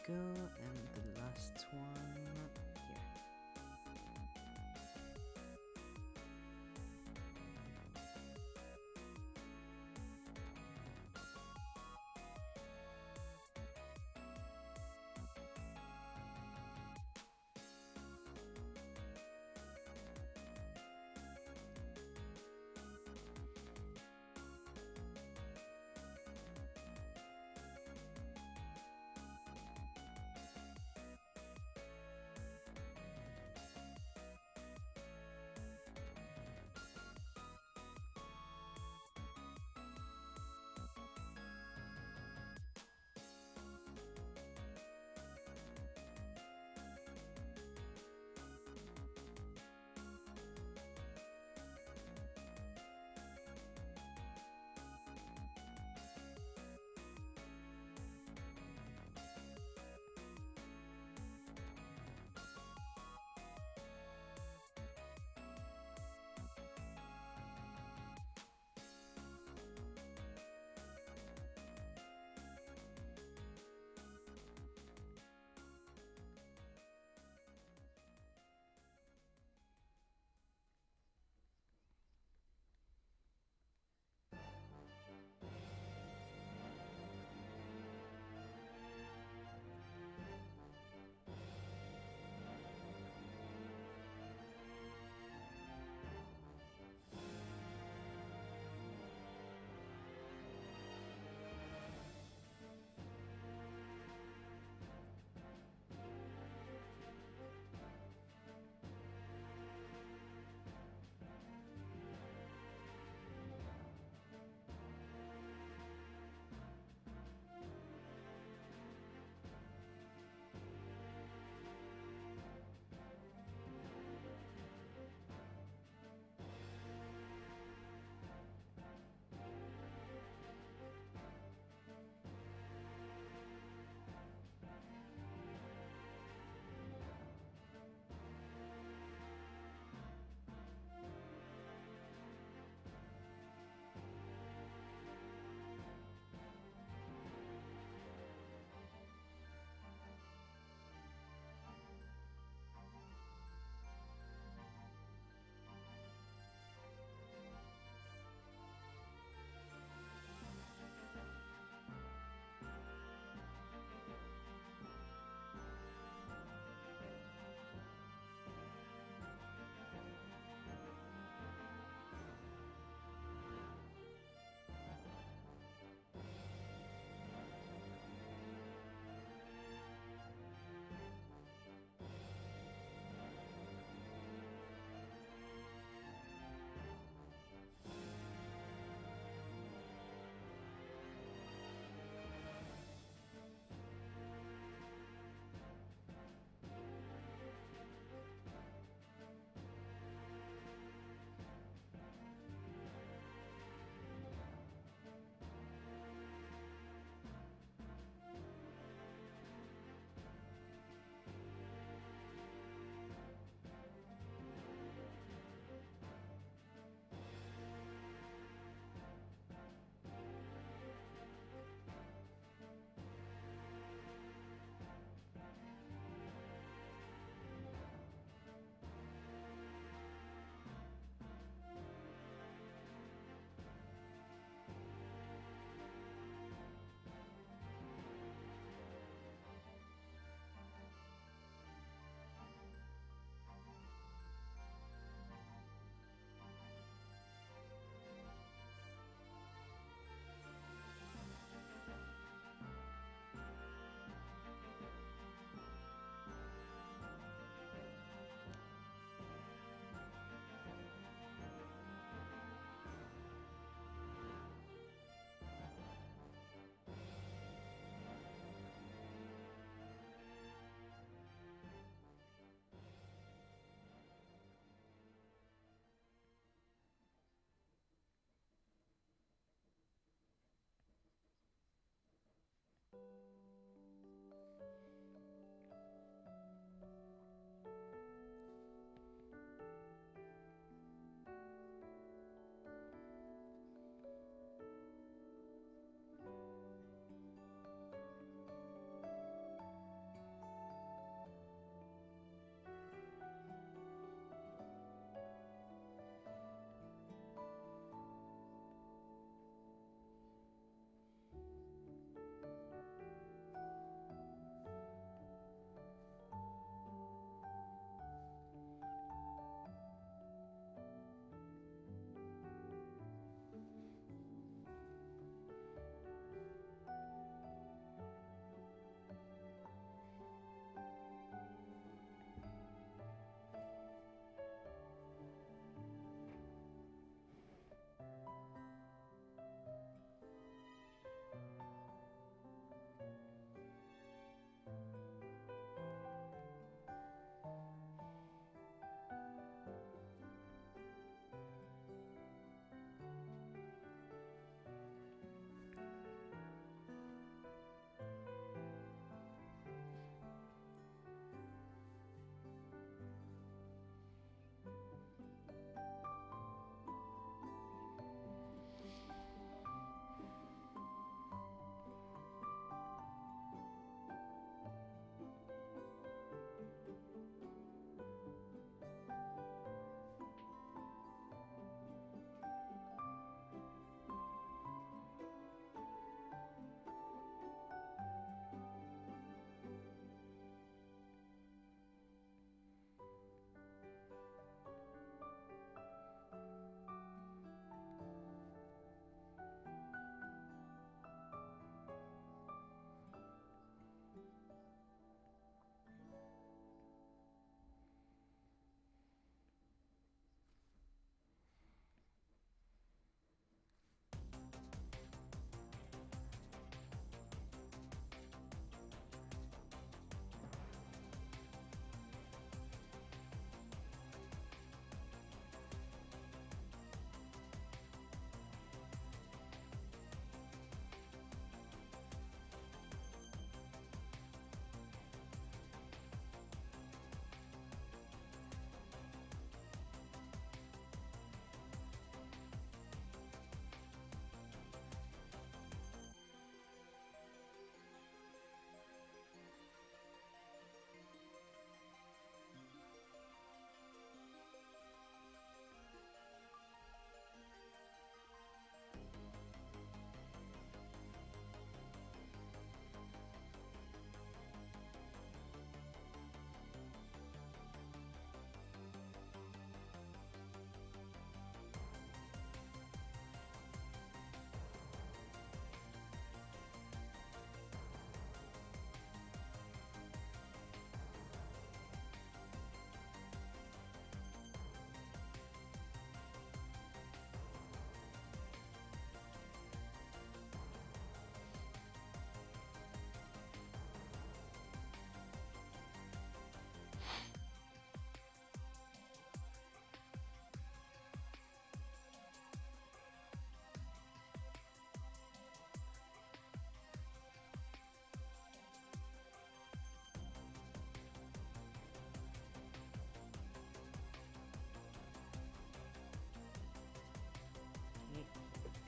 go, and the last one here.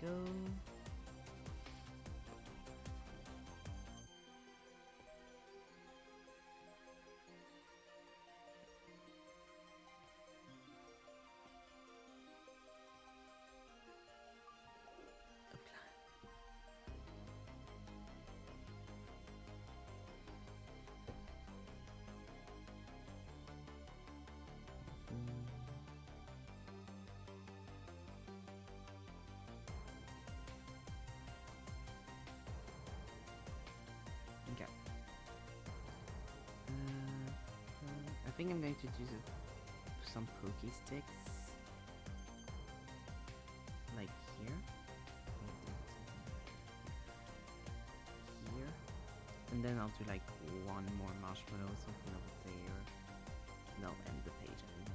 go. Okay. I think I'm going to do some pokey sticks, like here, here, and then I'll do like one more marshmallow, something over there. And I'll end the page. I think.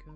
go.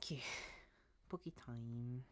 Okay, Pokey time.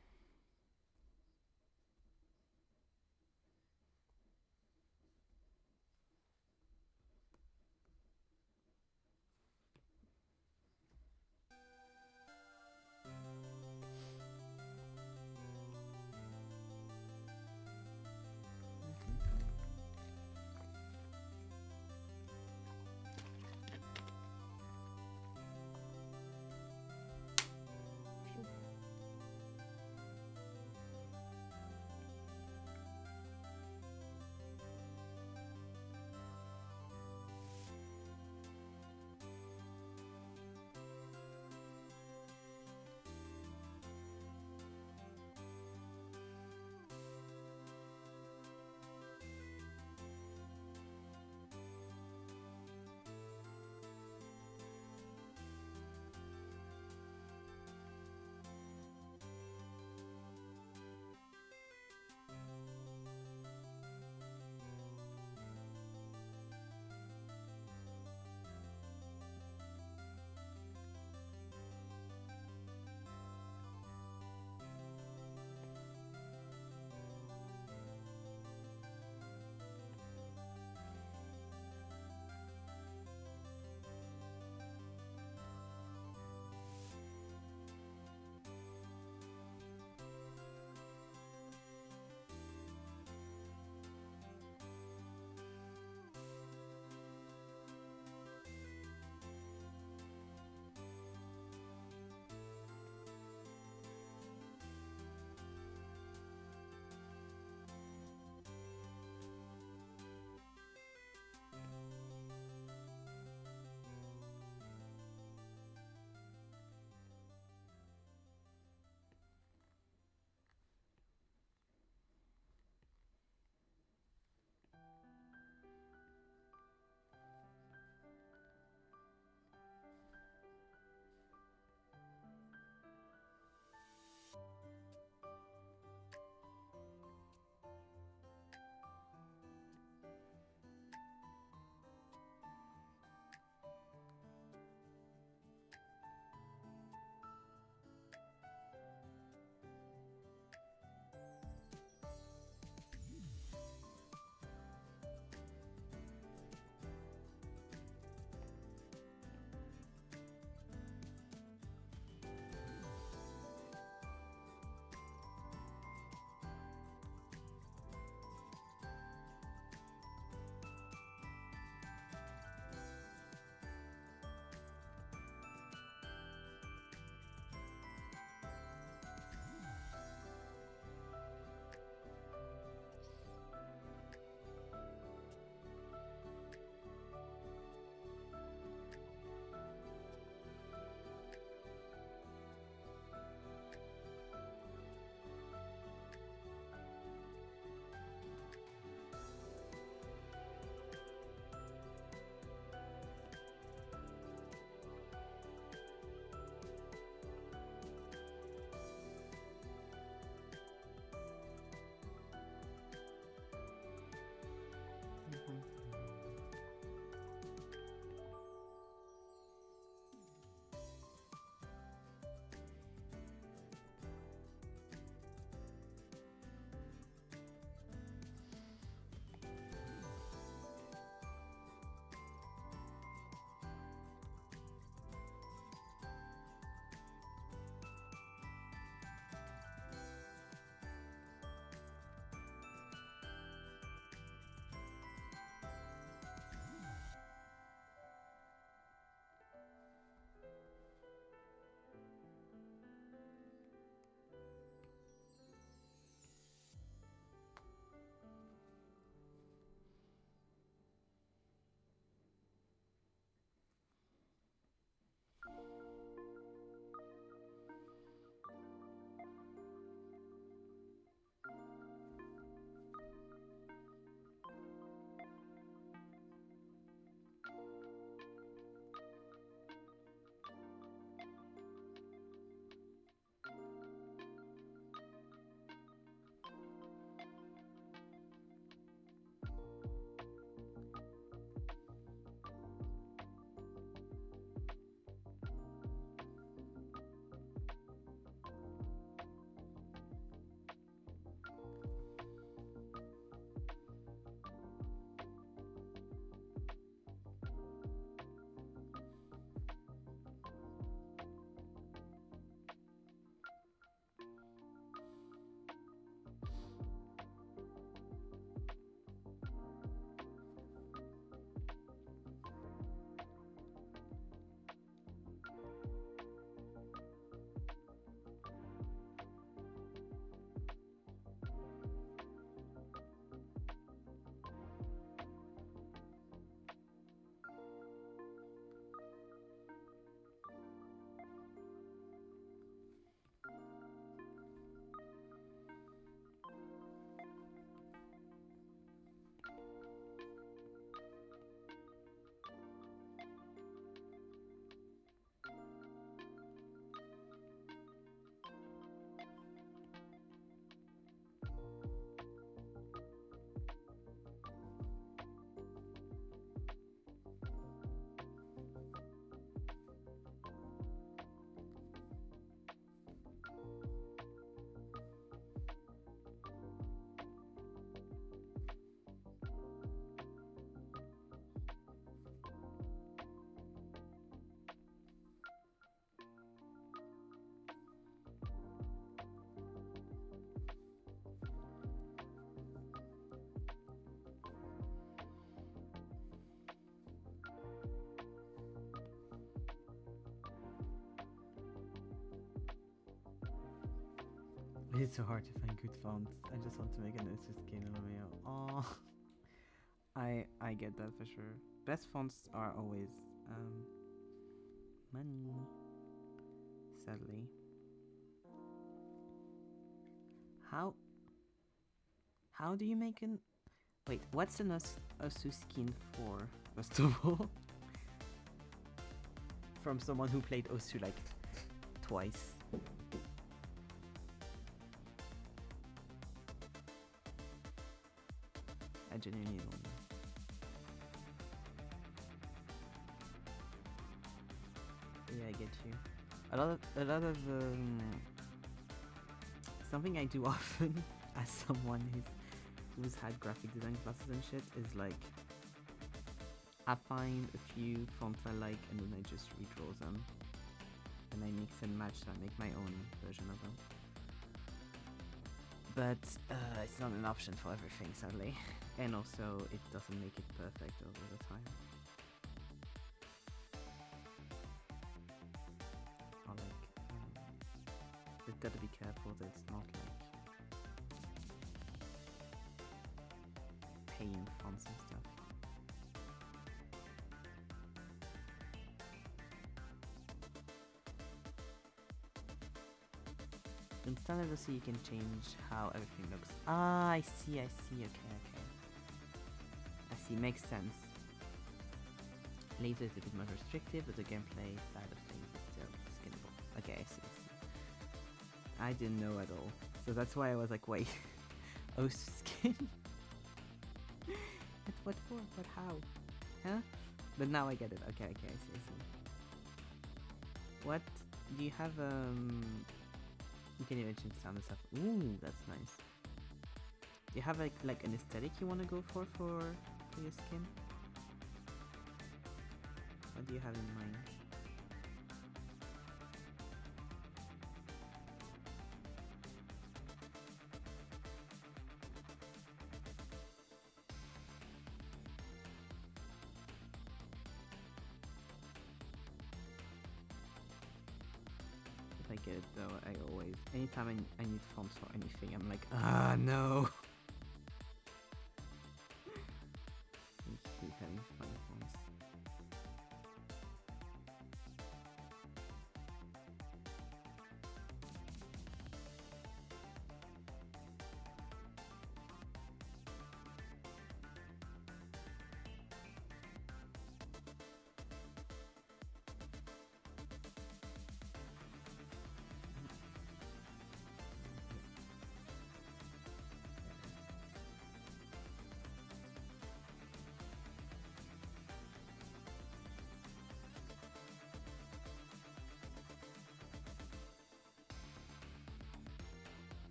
It's so hard to find good fonts. I just want to make an Osu skin on my own. Oh, I get that for sure. Best fonts are always money. Sadly. How do you make an... Wait, what's an Osu skin for, first of all? From someone who played Osu like twice. I genuinely don't know. Yeah, I get you. A lot of something I do often as someone who's had graphic design classes and shit is like I find a few fonts I like and then I just redraw them and I mix and match so I make my own version of them. But it's not an option for everything, sadly, and also it doesn't make it perfect over the time. Or like, we've got to be careful that it's not like paying fonts and stuff. In standard OC you can change how everything looks. Ah, I see, okay. I see, makes sense. Later it's a bit more restrictive, but the gameplay side of things is still skinnable. Okay, I see. I didn't know at all. So that's why I was like, wait, Osu skin? What for? What how? Huh? But now I get it. Okay, I see. What? Do you have you can even change sound and stuff. Ooh, that's nice. Do you have like an aesthetic you want to go for your skin? What do you have in mind? I get it though, anytime I need fonts for anything, I'm like, no! I keep having to find fonts.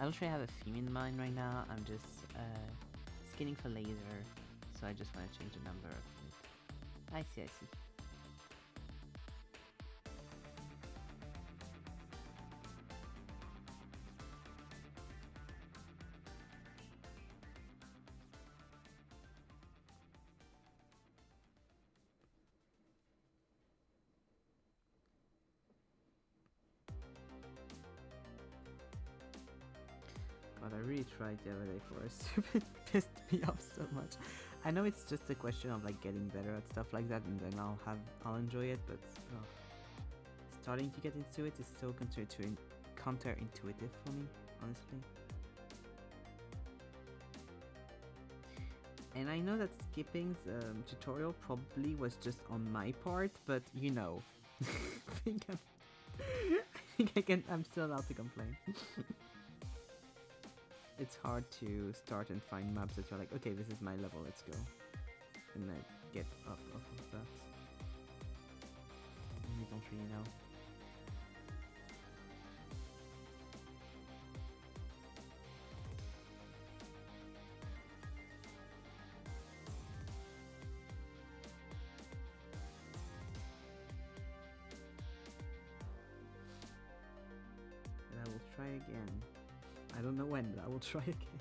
I don't really have a theme in mind right now. I'm just skinning for laser, so I just want to change the number of it. I see. But I really tried the other day for a stupid pissed me off so much. I know it's just a question of like getting better at stuff like that and then I'll enjoy it, but starting to get into it is so counterintuitive for me, honestly. And I know that skipping the tutorial probably was just on my part, but you know, I'm still allowed to complain. It's hard to start and find maps that you're like, okay, this is my level, let's go. And then get up off of that. You don't really know. And I will try again. I don't know when, but I will try again.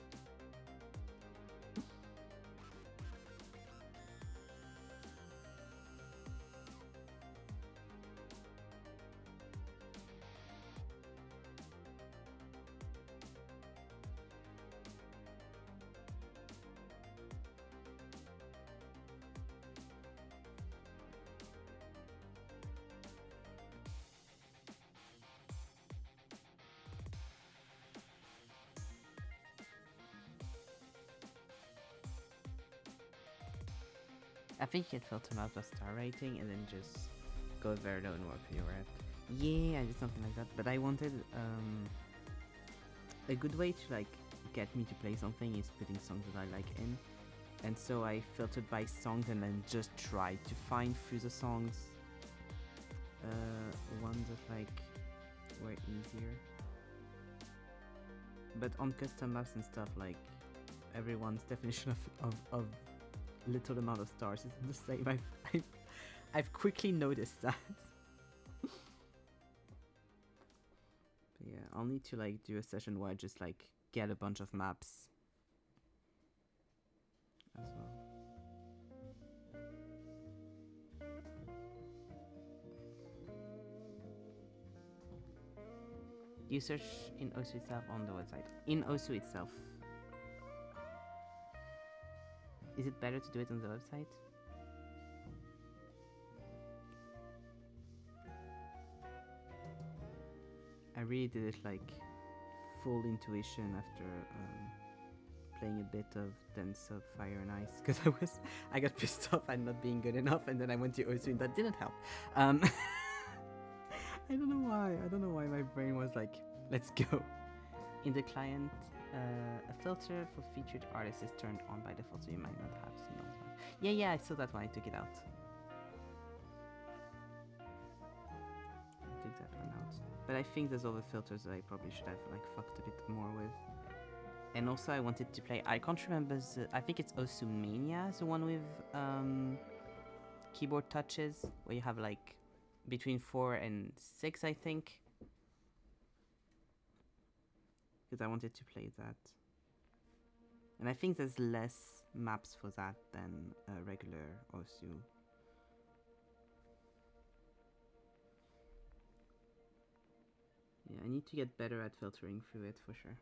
I think you can filter them out by star rating and then just go very low and work your way up. Yeah, I did something like that, but I wanted a good way to like get me to play something is putting songs that I like in, and so I filtered by songs and then just tried to find through the songs ones that like were easier. But on custom maps and stuff, like everyone's definition of little amount of stars isn't the same. I've quickly noticed that. But yeah, I'll need to like do a session where I just like get a bunch of maps as well. Do you search in Osu itself on the website? In Osu itself. Is it better to do it on the website? I really did it like full intuition after playing a bit of Dance of Fire and Ice because I got pissed off at not being good enough, and then I went to Osu and that didn't help. I don't know why my brain was like, let's go. In the client, a filter for featured artists is turned on by default, so you might not have seen those ones. Yeah, I saw that one. I took it out. I took that one out. But I think there's other filters that I probably should have like fucked a bit more with. And also I wanted to play, I can't remember, I think it's Osumania, the one with keyboard touches, where you have like between 4 and 6, I think. Because I wanted to play that. And I think there's less maps for that than regular Osu. Yeah, I need to get better at filtering through it for sure.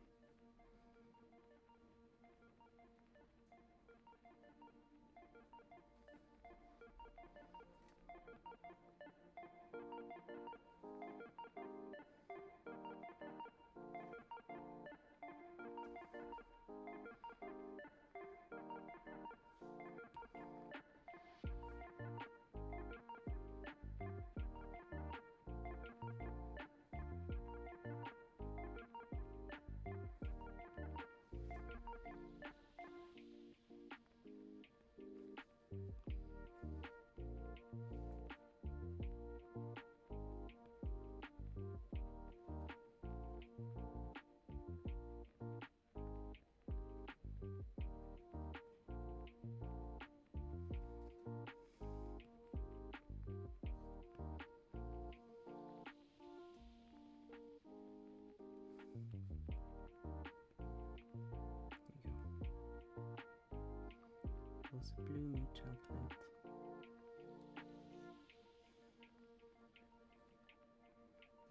Blue chocolate.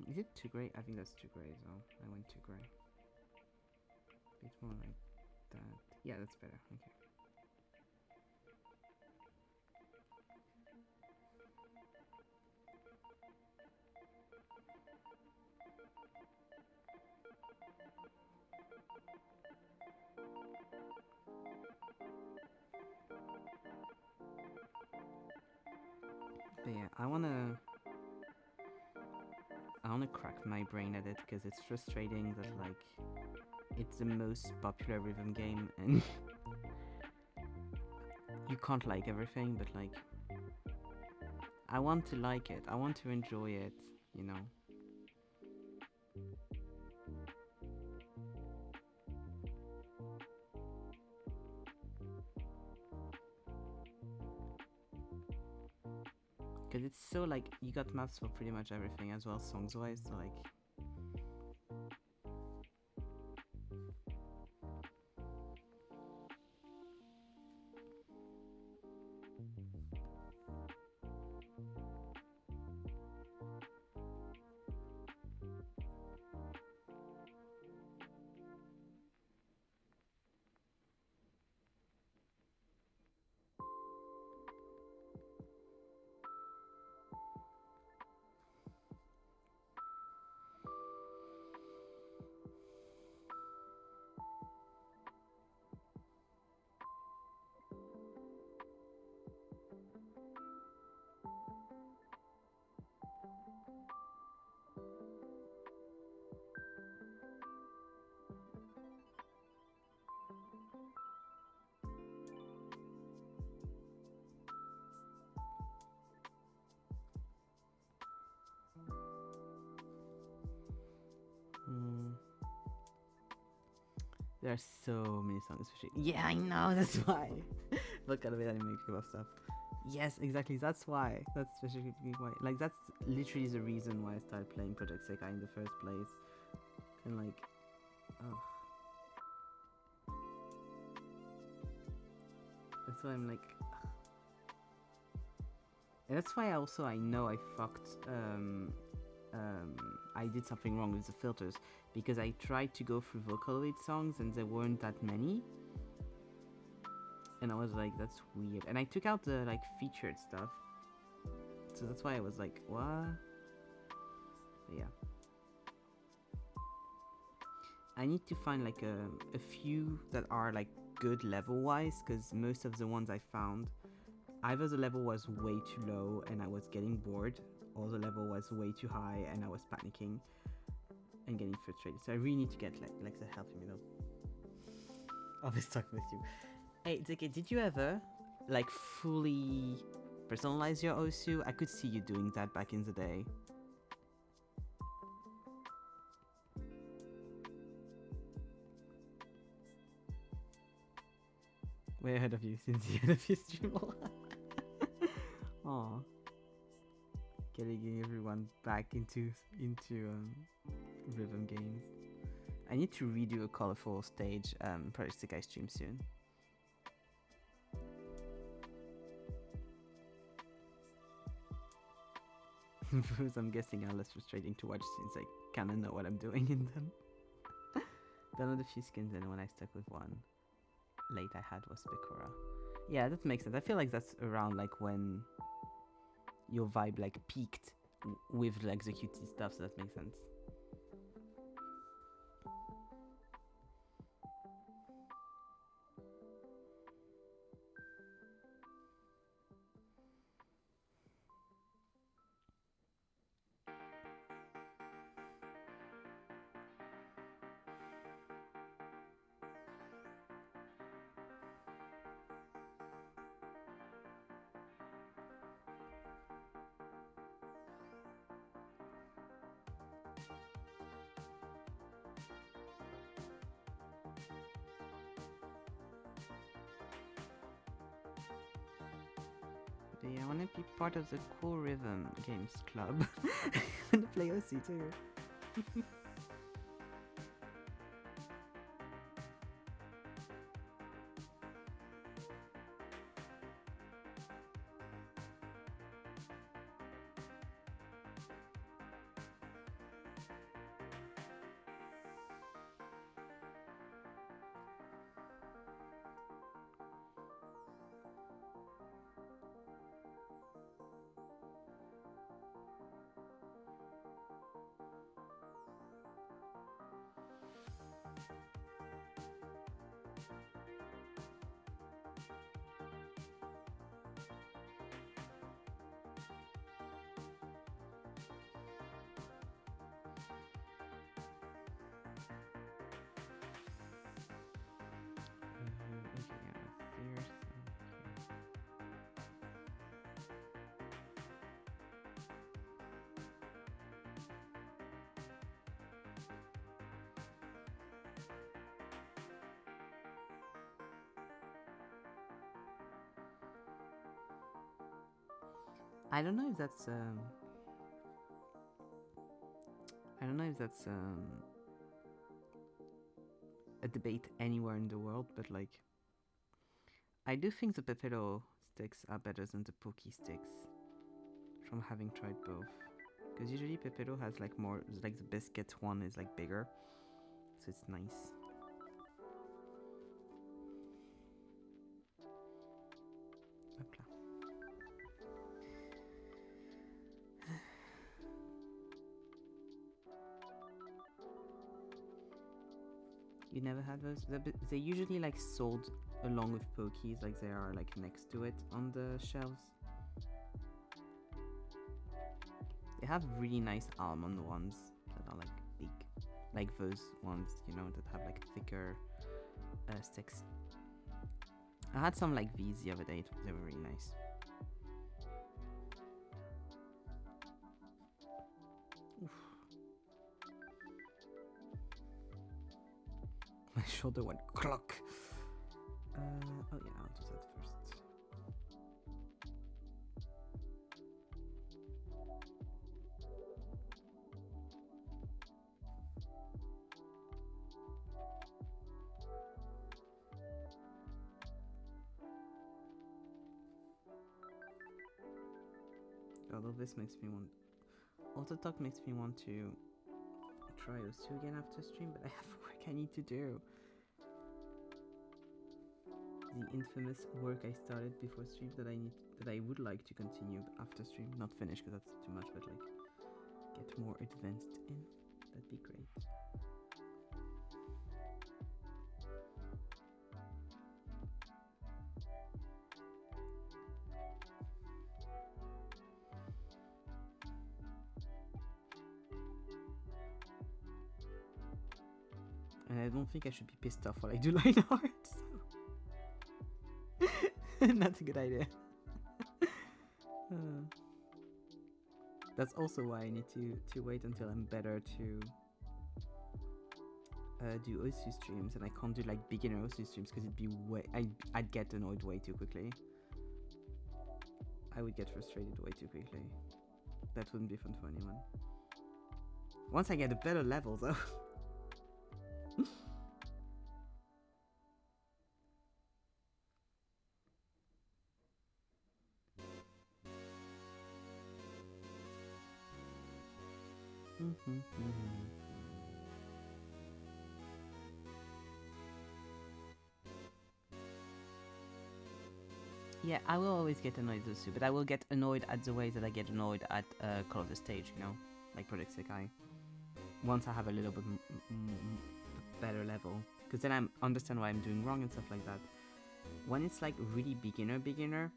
Is it too gray? I think that's too gray as well. I went too gray. Bit more like that. Yeah, that's better. Okay. But yeah, I wanna crack my brain at it because it's frustrating that like it's the most popular rhythm game and you can't like everything, but like I want to like it. I want to enjoy it, you know. Because it's so like you got maps for pretty much everything as well, songs wise, so like There are so many songs. Yeah, I know. That's why. Look at the way that I make people stuff. Yes, exactly. That's why. That's specifically why. Like, that's literally the reason why I started playing Project Sekai in the first place. And like, oh, that's why I'm like, ugh. And that's why I know I fucked. I did something wrong with the filters because I tried to go through Vocaloid songs and there weren't that many. And I was like, that's weird. And I took out the like featured stuff. So that's why I was like, what? But yeah. I need to find like a few that are like good level wise, because most of the ones I found, either the level was way too low and I was getting bored, or the level was way too high and I was panicking and getting frustrated. So I really need to get like the healthy middle. I'll be stuck with you. Hey, Zeke, did you ever like fully personalize your Osu? I could see you doing that back in the day. Way ahead of you since the end of your stream. Aww. Getting everyone back into rhythm games. I need to redo a colorful stage Project Sekai stream soon. Those I'm guessing are less frustrating to watch since I kinda know what I'm doing in them. Download a few skins and when I stuck with one late I had was Picora. Yeah, that makes sense. I feel like that's around like when your vibe like peaked with like the cutesy stuff, so that makes sense. But yeah, I want to be part of the Cool Rhythm Games Club. I want to play OC too. I don't know if that's a debate anywhere in the world, but like I do think the Pepero sticks are better than the Poki sticks from having tried both. Because usually Pepero has like more, like the biscuit one is like bigger, so it's nice. Hopla. You never had those? They usually like sold along with Pokies, like they are like next to it on the shelves. They have really nice almond ones that are like big, like those ones, you know, that have like thicker sticks. I had some like these the other day, they were really nice. Oof. My shoulder went clock. Oh yeah, I'll do that first. Although this makes me want... Auto talk makes me want to try those two again after stream, but I have work I need to do. The infamous work I started before stream that I would like to continue after stream. Not finish because that's too much, but like get more advanced in. That'd be great. And I don't think I should be pissed off while I do line art. So. That's a good idea. That's also why I need to wait until I'm better to do OSU streams, and I can't do like beginner OSU streams because it'd be I'd get annoyed way too quickly. I would get frustrated way too quickly. That wouldn't be fun for anyone. Once I get a better level though. Yeah, I will always get annoyed with Su, but I will get annoyed at the way that I get annoyed at Call of the Stage, you know? Like Project Sekai. Once I have a little bit better level. Because then I understand what I'm doing wrong and stuff like that. When it's like really beginner,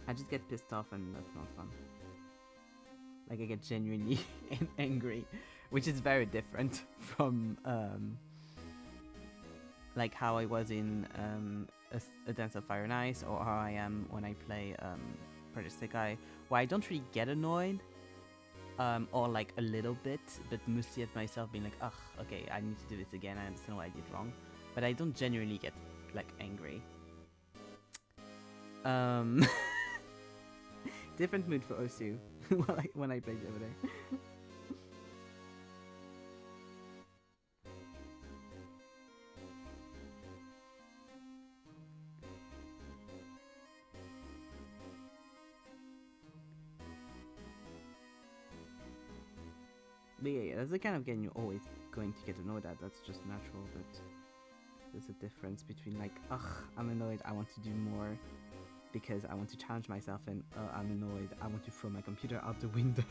I just get pissed off and that's not fun. Like I get genuinely angry, which is very different from like how I was in a Dance of Fire and Ice, or how I am when I play Project Sekai, where I don't really get annoyed, or like a little bit, but mostly at myself being like, ugh, okay, I need to do this again, I understand what I did wrong, but I don't genuinely get like angry. Different mood for Osu when I played the other day. But yeah, that's the kind of game you're always going to get annoyed at. That's just natural, but there's a difference between like, ugh, I'm annoyed, I want to do more because I want to challenge myself, and I'm annoyed, I want to throw my computer out the window.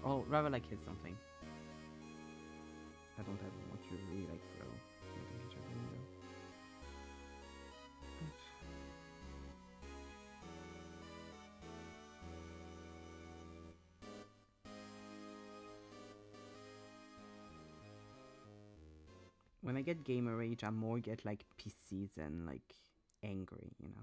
Or rather like hit something. I don't ever want to really like throw my computer out the window. When I get gamer rage, I more get like pissy than like angry, you know?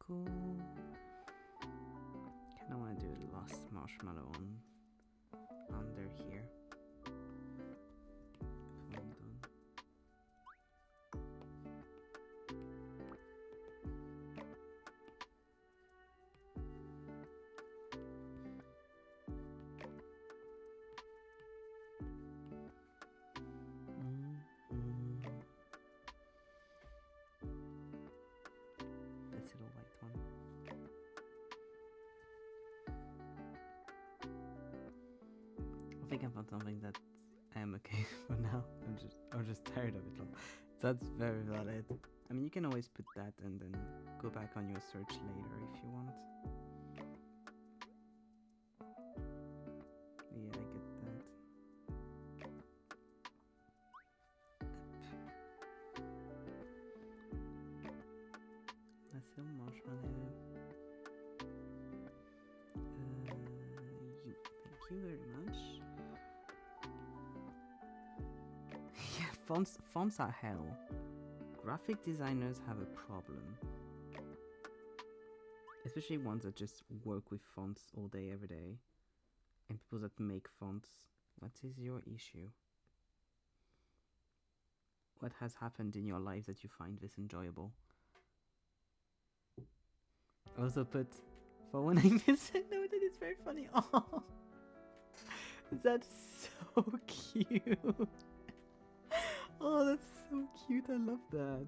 cool. Kinda wanna do the last marshmallow on under here. If I'm done. This little white one. I think I found something that I am okay for now. I'm just tired of it all. That's very valid. I mean, you can always put that and then go back on your search later if you want. Yeah, I get that. Nice little marshmallow. Thank you very much. Yeah, fonts are hell. Graphic designers have a problem. Especially ones that just work with fonts all day, every day. And people that make fonts. What is your issue? What has happened in your life that you find this enjoyable? Also put for when I miss it. No, that is very funny. Oh, that's so cute. Oh, that's so cute. I love that.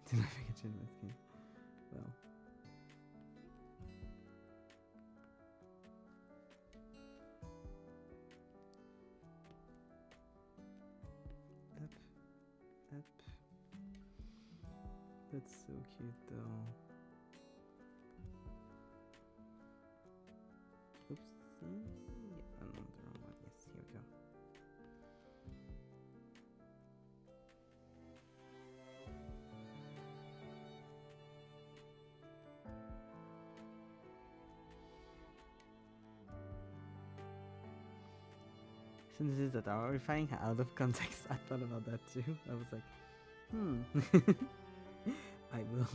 Did I forget to change my skin? Well. Up. That's so cute though. Oopsie. Yeah, I'm on the wrong one. Yes, here we go. Since this is that horrifying out of context, I thought about that too. I was like, I will.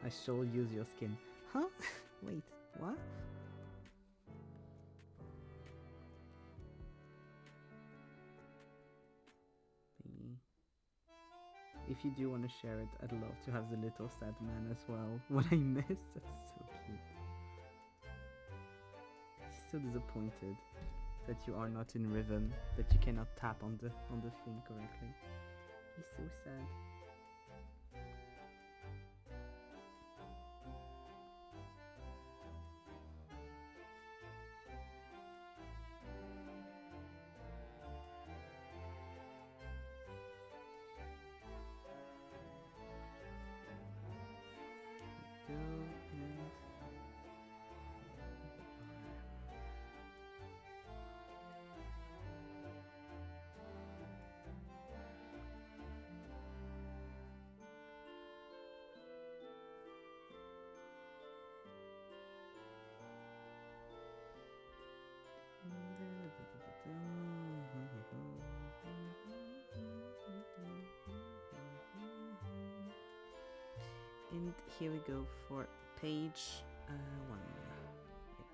I shall use your skin. Huh? Wait, what? Thingy. If you do want to share it, I'd love to have the little sad man as well. What I missed, that's so cute. So disappointed that you are not in rhythm, that you cannot tap on the thing correctly. He's so sad. Go and and here we go for page 1. Yep.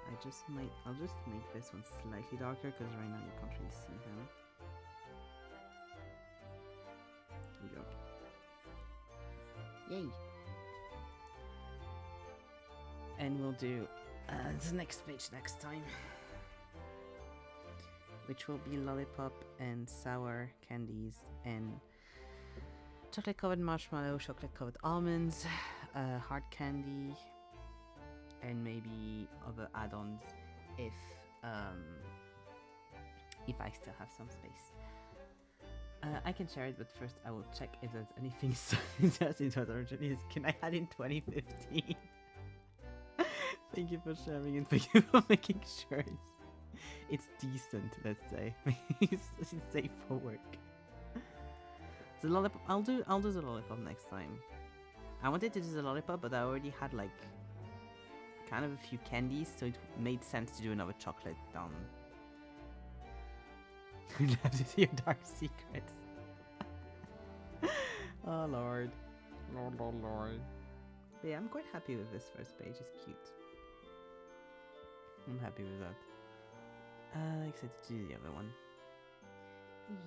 I'll just make this one slightly darker because right now you can't really see him. Here we go. Yay! And we'll do the next page next time, which will be lollipop and sour candies and chocolate covered marshmallow, chocolate covered almonds, hard candy, and maybe other add-ons if I still have some space. I can share it, but first I will check if there's anything that it was originally a skin I had in 2015. Thank you for sharing and thank you for making sure it's decent, let's say. It's safe for work. The lollipop, I'll do the lollipop next time. I wanted to do the lollipop, but I already had like kind of a few candies, so it made sense to do another chocolate down. Love to see your dark secrets. Oh lord. Lord. But yeah, I'm quite happy with this first page. It's cute. I'm happy with that. Excited to do the other one.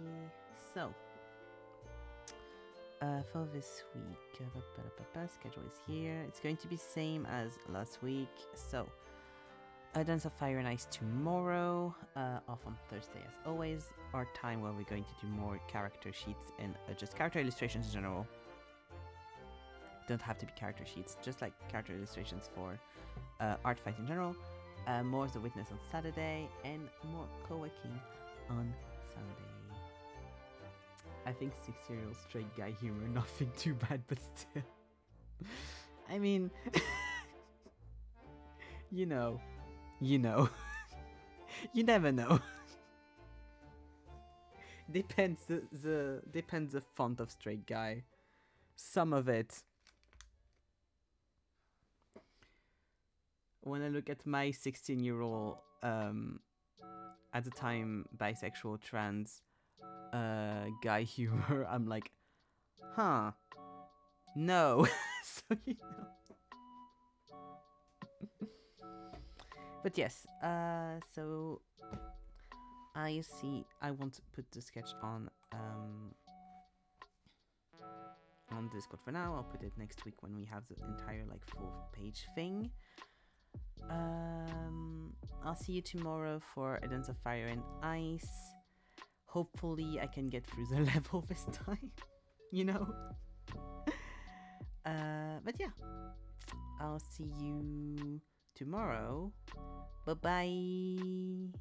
Yeah. So, for this week, schedule is here. It's going to be same as last week. So, Dance of Fire and Ice tomorrow. Off on Thursday as always. Our time where we're going to do more character sheets and just character illustrations in general. Don't have to be character sheets, just like character illustrations for art fight in general. More of the Witness on Saturday and more co-working on Sunday. I think 6-year-old straight guy humor, nothing too bad, but still. I mean, you know, you never know. Depends depends the font of straight guy. Some of it. When I look at my 16-year-old, at the time bisexual trans guy humor, I'm like, huh, no. So you know. But yes, so I want to put the sketch on Discord for now. I'll put it next week when we have the entire like 4-page thing. I'll see you tomorrow for A Dance of Fire and Ice. Hopefully I can get through the level this time, you know? But yeah, I'll see you tomorrow. Bye-bye.